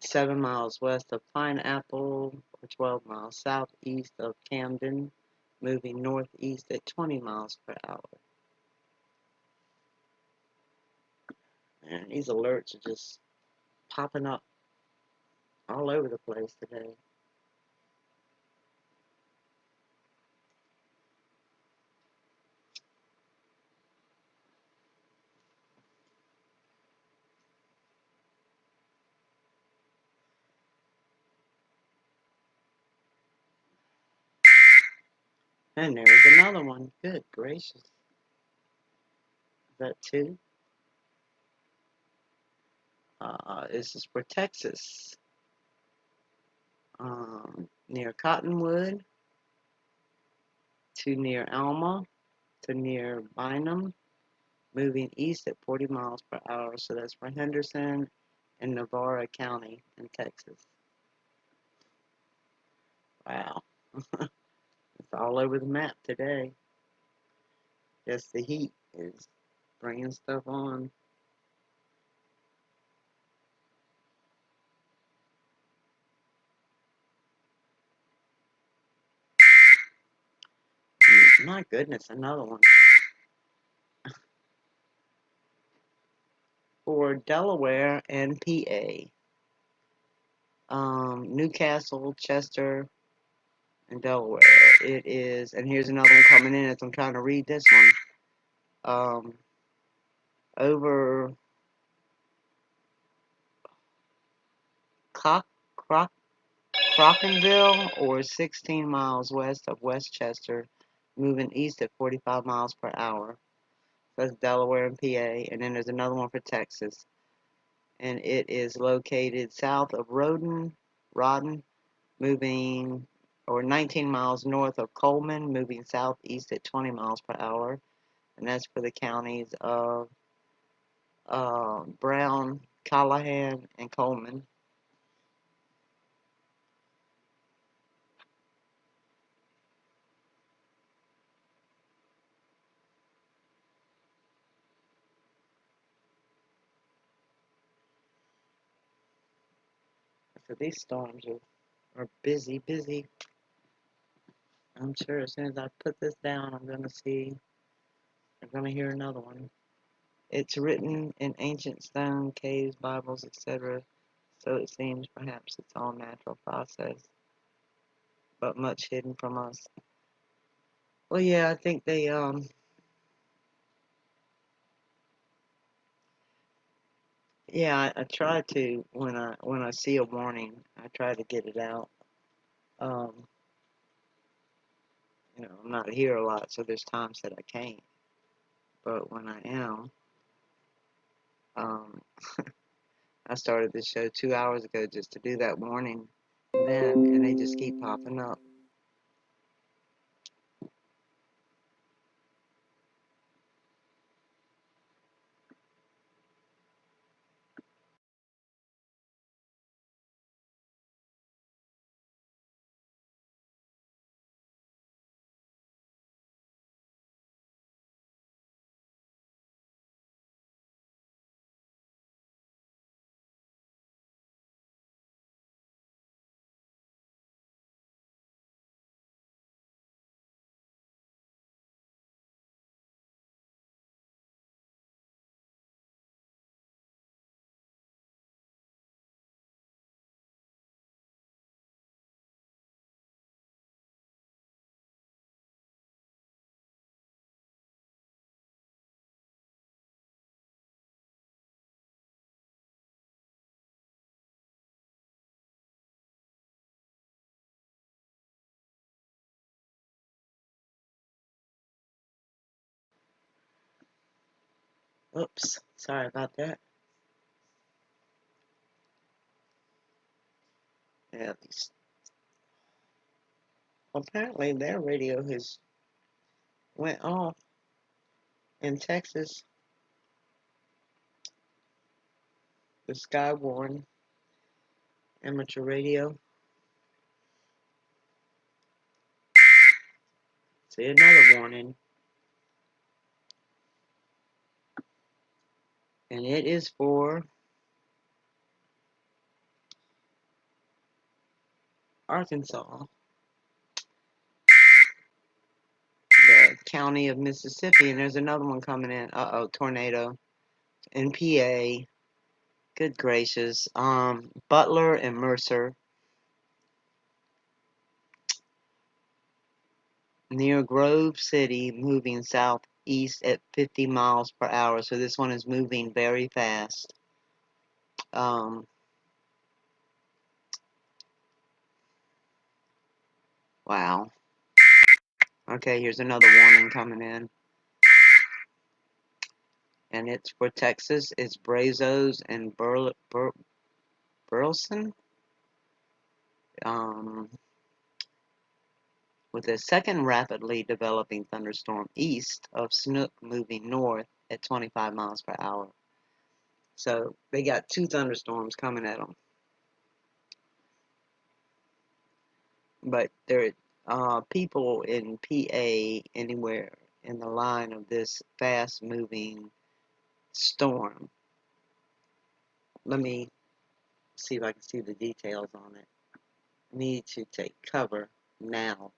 7 miles west of Pineapple, or 12 miles southeast of Camden, moving northeast at 20 miles per hour. And these alerts are just popping up all over the place today. And there's another one. Good gracious. Is that two? This is for Texas. Near Cottonwood to near Alma to near Bynum, moving east at 40 miles per hour. So that's for Henderson and Navarre County in Texas. Wow. It's all over the map today. Just the heat is bringing stuff on. My goodness, another one. For Delaware and PA. Newcastle, Chester, and Delaware. It is, and here's another one coming in as I'm trying to read this one. Over Croc, Crockenville, or 16 miles west of Westchester, moving east at 45 miles per hour. That's Delaware and PA. And then there's another one for Texas. And it is located south of Rawdon, moving or 19 miles north of Coleman, moving southeast at 20 miles per hour. And that's for the counties of Brown, Callahan, and Coleman. So these storms are busy, busy. I'm sure as soon as I put this down, I'm going to hear another one. It's written in ancient stone, caves, Bibles, etc. So it seems perhaps it's all natural process, but much hidden from us. Well, yeah, I think they, yeah, I try to, when I see a warning, I try to get it out. I'm not here a lot, so there's times that I can't. But when I am, um, I started this show 2 hours ago just to do that warning then, and they just keep popping up. Oops, sorry about that. Yeah, apparently their radio has went off in Texas. The Skywarn amateur radio. See another warning, and it is for Arkansas, the county of Mississippi, and there's another one coming in. Uh-oh, tornado in PA. Good gracious. Butler and Mercer near Grove City, moving southeast at 50 miles per hour. So this one is moving very fast. Wow. Okay, here's another warning coming in. And it's for Texas. It's Brazos and Burleson. With a second rapidly developing thunderstorm east of Snook moving north at 25 miles per hour. So they got two thunderstorms coming at them. But there are people in PA anywhere in the line of this fast moving storm. Let me see if I can see the details on it. Need to take cover now.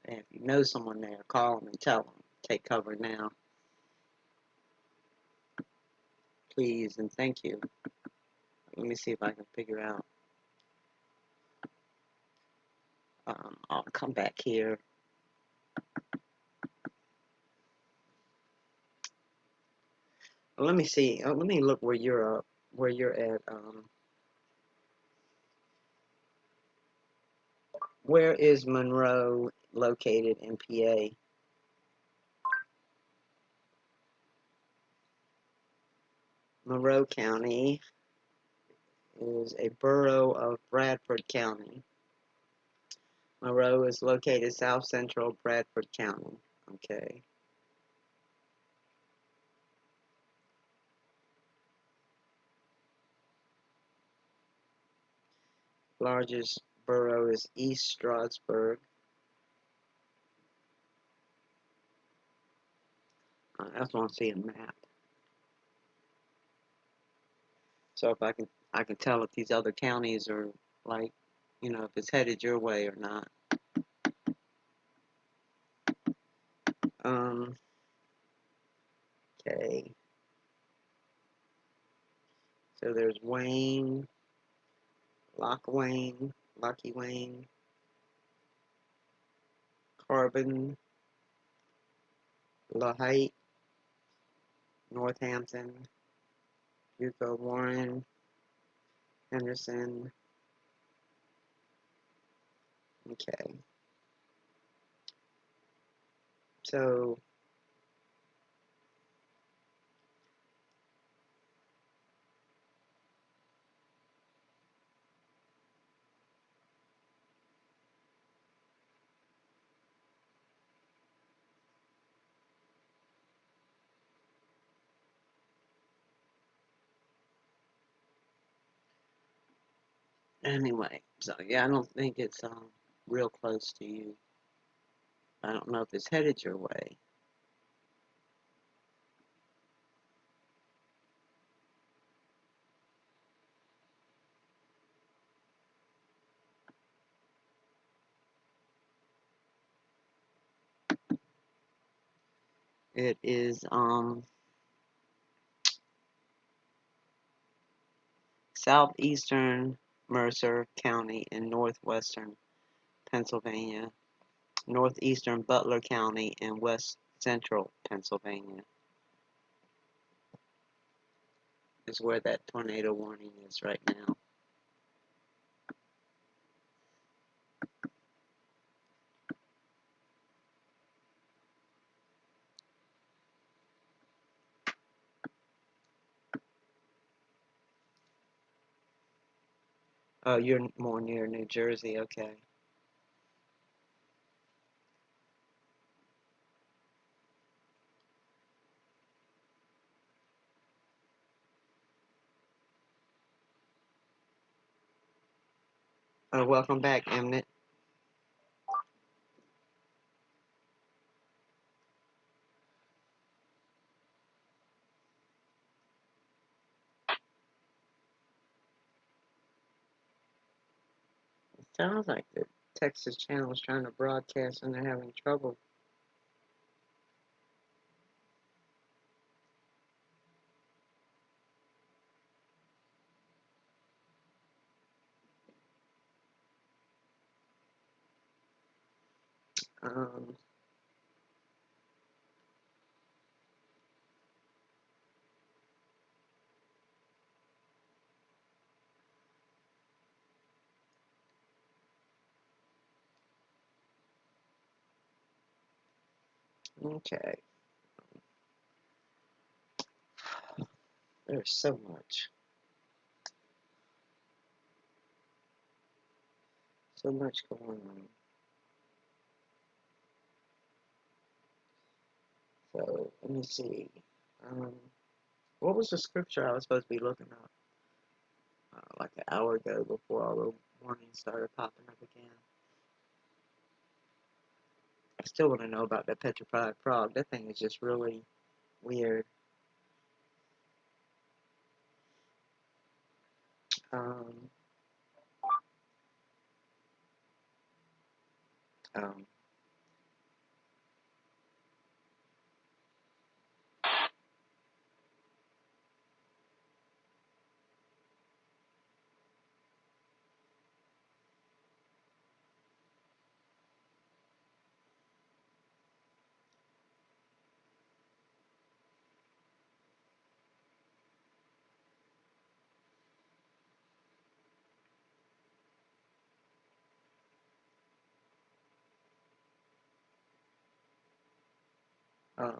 And if you know someone there, call them and tell them, take cover now. Please and thank you. Let me see if I can figure out. I'll come back here. Let me see. Let me look where you're at. Where is Monroe located in PA? Monroe County is a borough of Bradford County. Monroe is located south central Bradford County. Okay. Largest borough is East Stroudsburg. I just want to see a map. So if I can tell if these other counties are like, you know, if it's headed your way or not. Okay. So there's Wayne, Lock Wayne, Locky Wayne, Carbon, LaHite, Northampton, Yucca, Warren, Henderson. Okay. So anyway, so yeah, I don't think it's real close to you. I don't know if it's headed your way. It is southeastern Mercer County in northwestern Pennsylvania, northeastern Butler County in west central Pennsylvania is where that tornado warning is right now. Oh, you're more near New Jersey, okay. Welcome back, Emnet. It sounds like the Texas channel is trying to broadcast and they're having trouble. Um, okay. There's so much going on. So let me see. Um, what was the scripture I was supposed to be looking up like an hour ago before all the warnings started popping up again? I still want to know about that petrified frog. That thing is just really weird. Um, um, uh,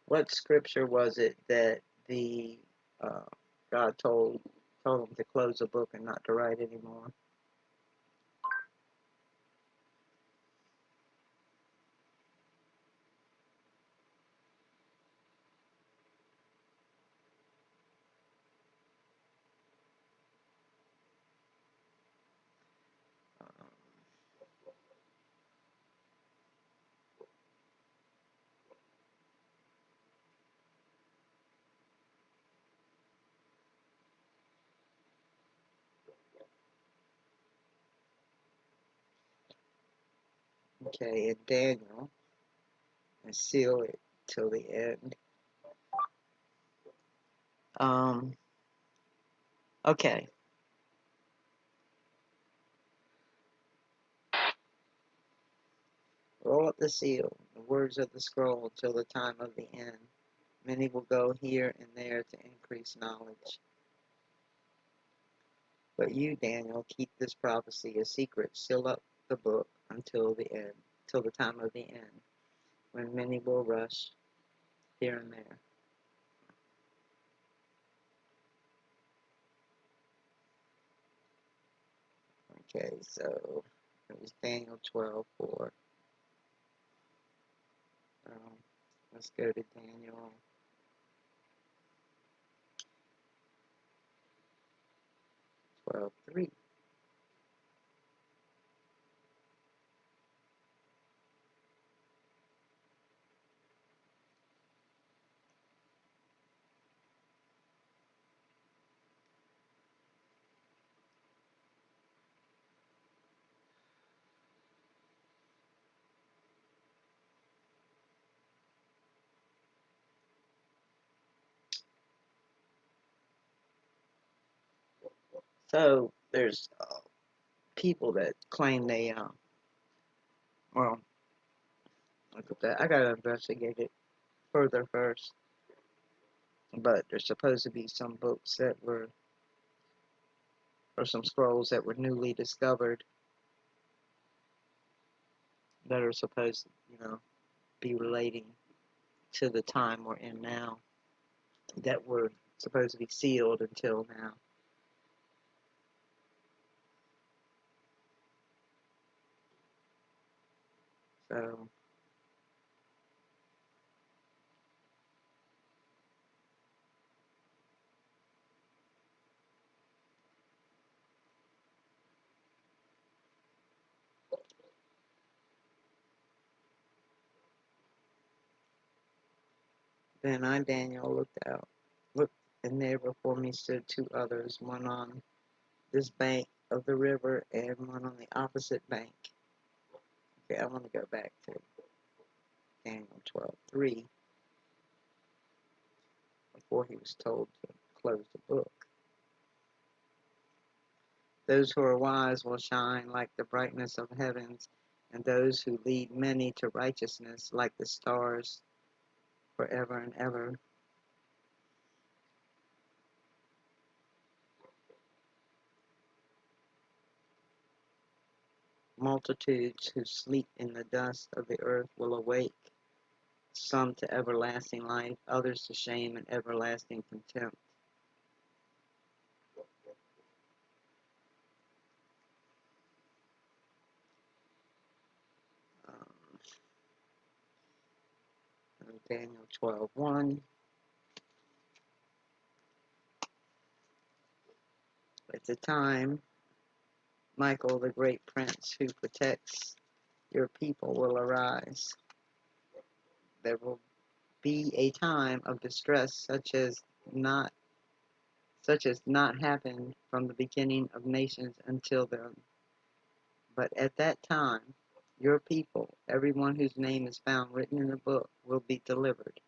What scripture was it that the God told him to close the book and not to write anymore? Okay, in Daniel, and seal it till the end. Okay. Roll up the seal, the words of the scroll, till the time of the end. Many will go here and there to increase knowledge. But you, Daniel, keep this prophecy a secret. Seal up the book until the end, till the time of the end, when many will rush here and there. Okay, so it was Daniel 12:4. Let's go to Daniel 12:3. So there's people that claim they, well, look at that. I gotta investigate it further first. But there's supposed to be some books that were, or some scrolls that were newly discovered that are supposed to, be relating to the time we're in now, that were supposed to be sealed until now. So, then I, Daniel, looked, and there before me stood two others, one on this bank of the river and one on the opposite bank. Okay, I want to go back to Daniel 12:3, before he was told to close the book. Those who are wise will shine like the brightness of heavens, and those who lead many to righteousness like the stars forever and ever. Multitudes who sleep in the dust of the earth will awake, some to everlasting life, others to shame and everlasting contempt. Um, Daniel 12:1. At the time, Michael, the great prince who protects your people, will arise. There will be a time of distress such as not happened from the beginning of nations until then. But at that time, your people, everyone whose name is found written in the book, will be delivered.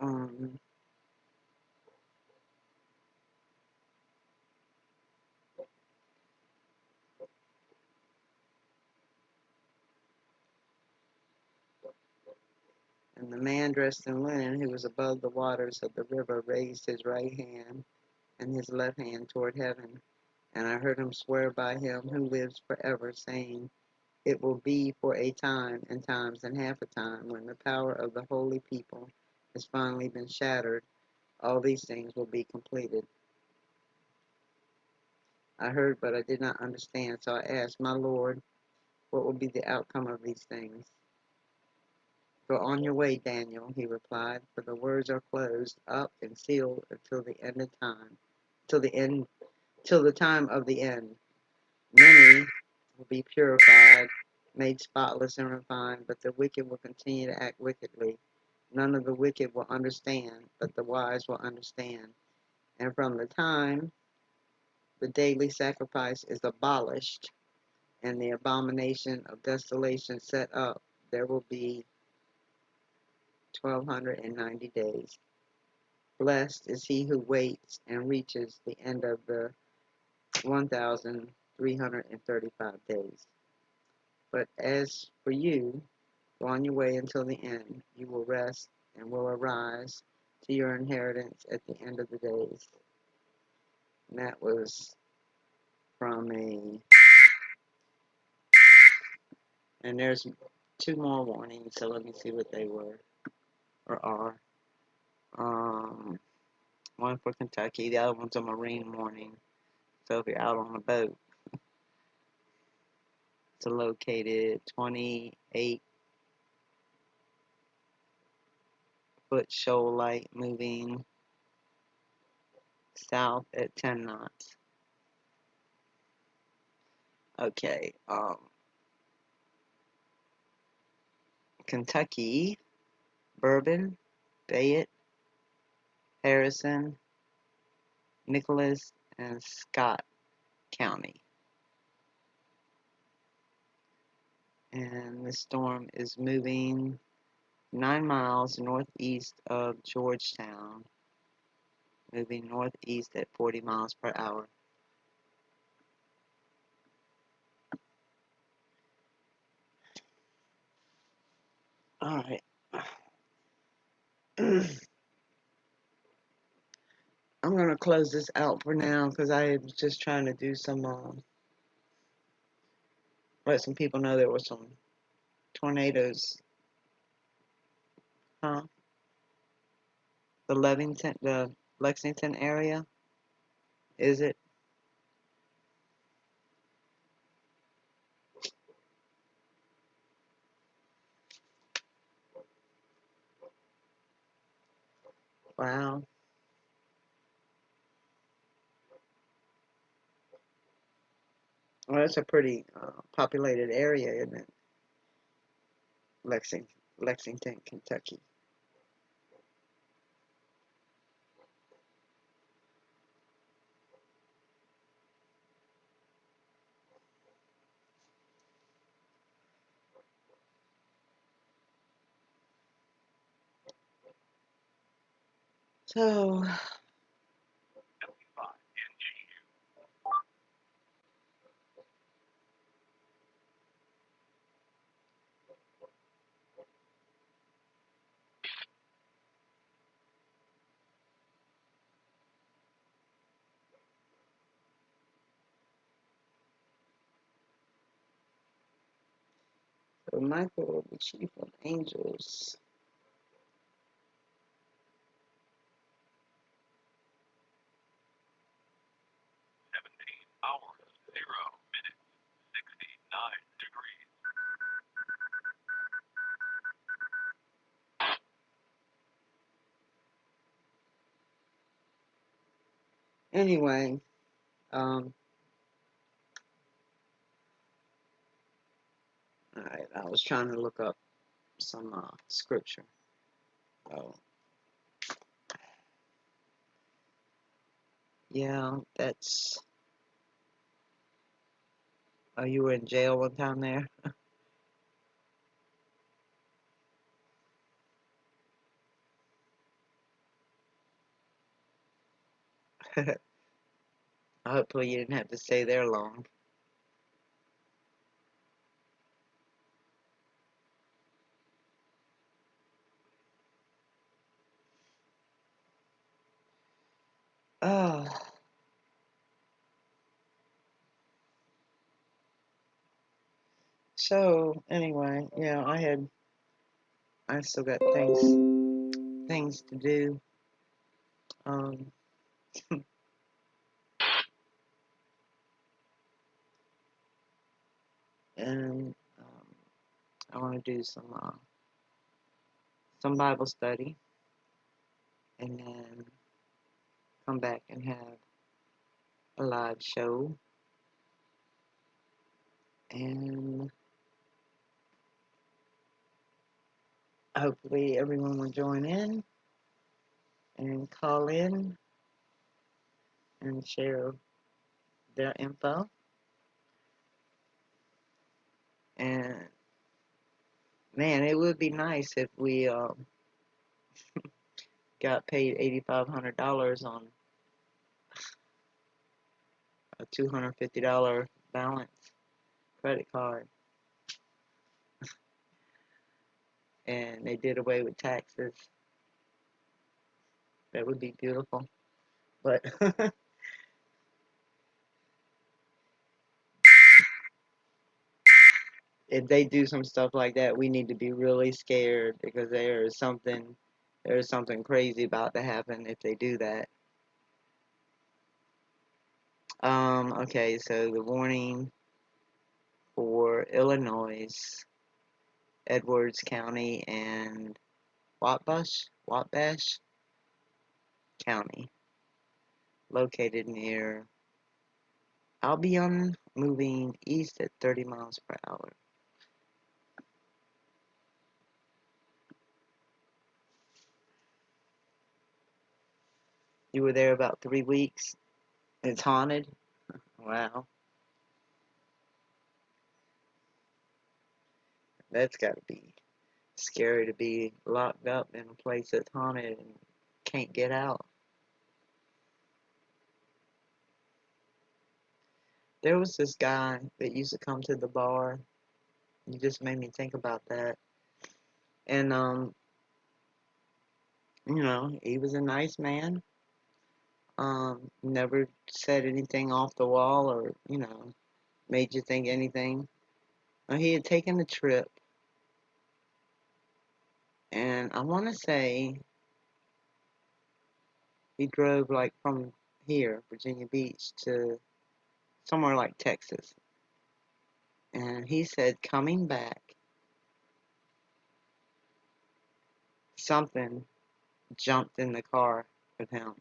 Um, and the man dressed in linen who was above the waters of the river raised his right hand and his left hand toward heaven. And I heard him swear by him who lives forever, saying, it will be for a time and times and half a time when the power of the holy people has finally been shattered. All these things will be completed. I heard, but I did not understand, so I asked, my Lord, what will be the outcome of these things? Go on your way, Daniel, he replied, for the words are closed up and sealed until the end of time, till the time of the end. Many will be purified, made spotless and refined, but the wicked will continue to act wickedly. None of the wicked will understand, but the wise will understand. And from the time the daily sacrifice is abolished and the abomination of desolation set up, there will be 1290 days. Blessed is he who waits and reaches the end of the 1335 days. But as for you, go on your way until the end. You will rest and will arise to your inheritance at the end of the days. And that was from and there's two more warnings, so let me see what they were or are. One for Kentucky, the other one's a marine warning. So if you're out on a boat, it's located 28-foot shoal light moving south at 10 knots. Okay, Kentucky, Bourbon, Fayette, Harrison, Nicholas, and Scott County. And the storm is moving 9 miles northeast of Georgetown, moving northeast at 40 miles per hour. Alright. I'm going to close this out for now because I was just trying to do some, let some people know there were some tornadoes. Huh? The Lexington area? Is it? Wow. Well, that's a pretty populated area, isn't it? Lexington, Kentucky. So, Michael, the chief of angels. Anyway, all right, I was trying to look up some scripture. Oh, yeah, that's. Oh, you were in jail one time there? Hopefully you didn't have to stay there long. Oh. So anyway, yeah, I still got things to do. Um, and I want to do some Bible study, and then come back and have a live show, and hopefully everyone will join in and call in and share their info. And man, it would be nice if we got paid $8,500 on a $250 balance credit card, and they did away with taxes. That would be beautiful. But if they do some stuff like that, we need to be really scared, because there's something crazy about to happen if they do that. Okay, so the warning for Illinois, Edwards County, and Wabash County, located near Albion, moving east at 30 miles per hour. You were there about 3 weeks. It's haunted. Wow, that's got to be scary, to be locked up in a place that's haunted and can't get out. There was this guy that used to come to the bar. You just made me think about that. And he was a nice man. Never said anything off the wall, or made you think anything. He had taken a trip, and I want to say he drove like from here, Virginia Beach, to somewhere like Texas. And he said coming back, something jumped in the car with him.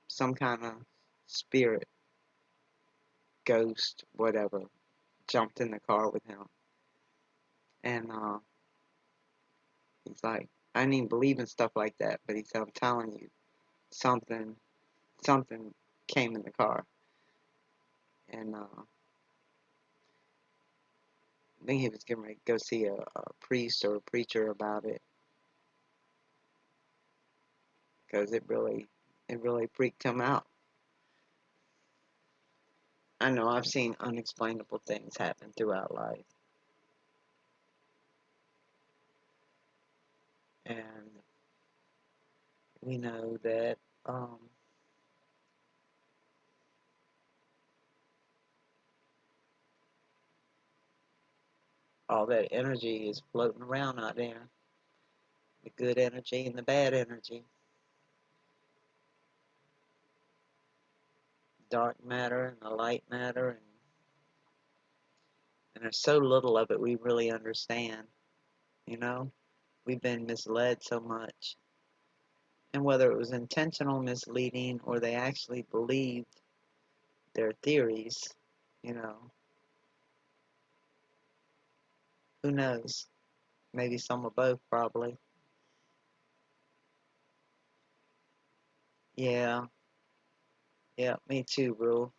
Some kind of spirit, ghost, whatever, jumped in the car with him. And he's like, I didn't even believe in stuff like that, but he said, I'm telling you, something came in the car. And I think he was getting ready to go see a priest or a preacher about it, because it really freaked him out. I know I've seen unexplainable things happen throughout life. And we know that all that energy is floating around out there. The good energy and the bad energy. Dark matter and the light matter. And there's so little of it we really understand. We've been misled so much. And whether it was intentional misleading or they actually believed their theories, who knows? Maybe some of both, probably. Yeah, me too, bro.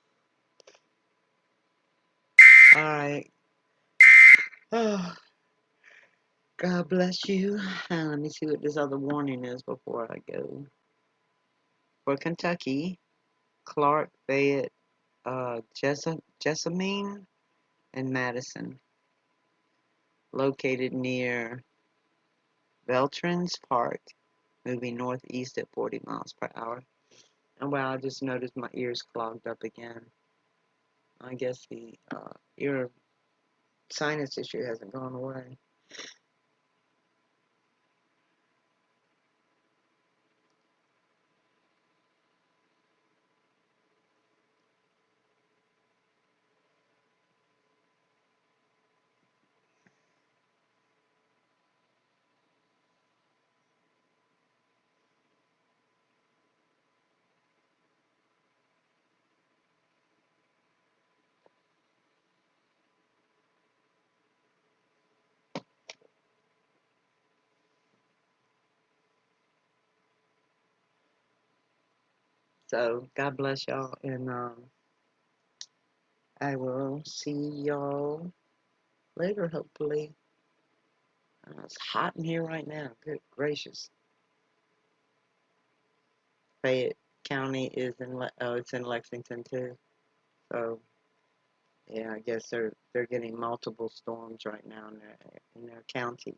Alright. Oh, God bless you. Let me see what this other warning is before I go. For Kentucky, Clark, Fayette, Jessamine, and Madison, located near Beltrans Park, moving northeast at 40 miles per hour. And wow, I just noticed my ears clogged up again. I guess the ear sinus issue hasn't gone away. So God bless y'all, and I will see y'all later, hopefully. It's hot in here right now. Good gracious. Fayette County is it's in Lexington too. So yeah, I guess they're getting multiple storms right now in their county.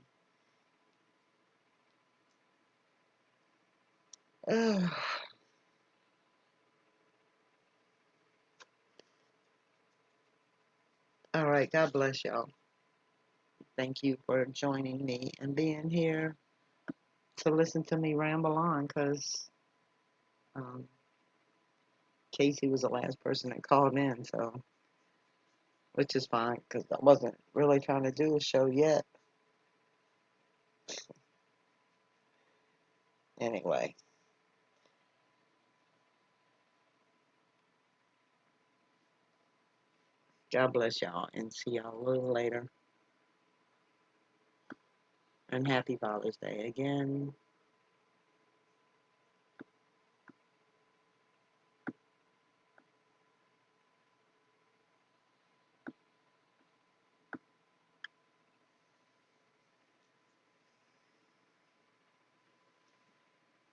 All right, God bless y'all. Thank you for joining me and being here to listen to me ramble on, because Casey was the last person that called in, so which is fine, because I wasn't really trying to do a show yet. Anyway, God bless y'all, and see y'all a little later. And happy Father's Day again.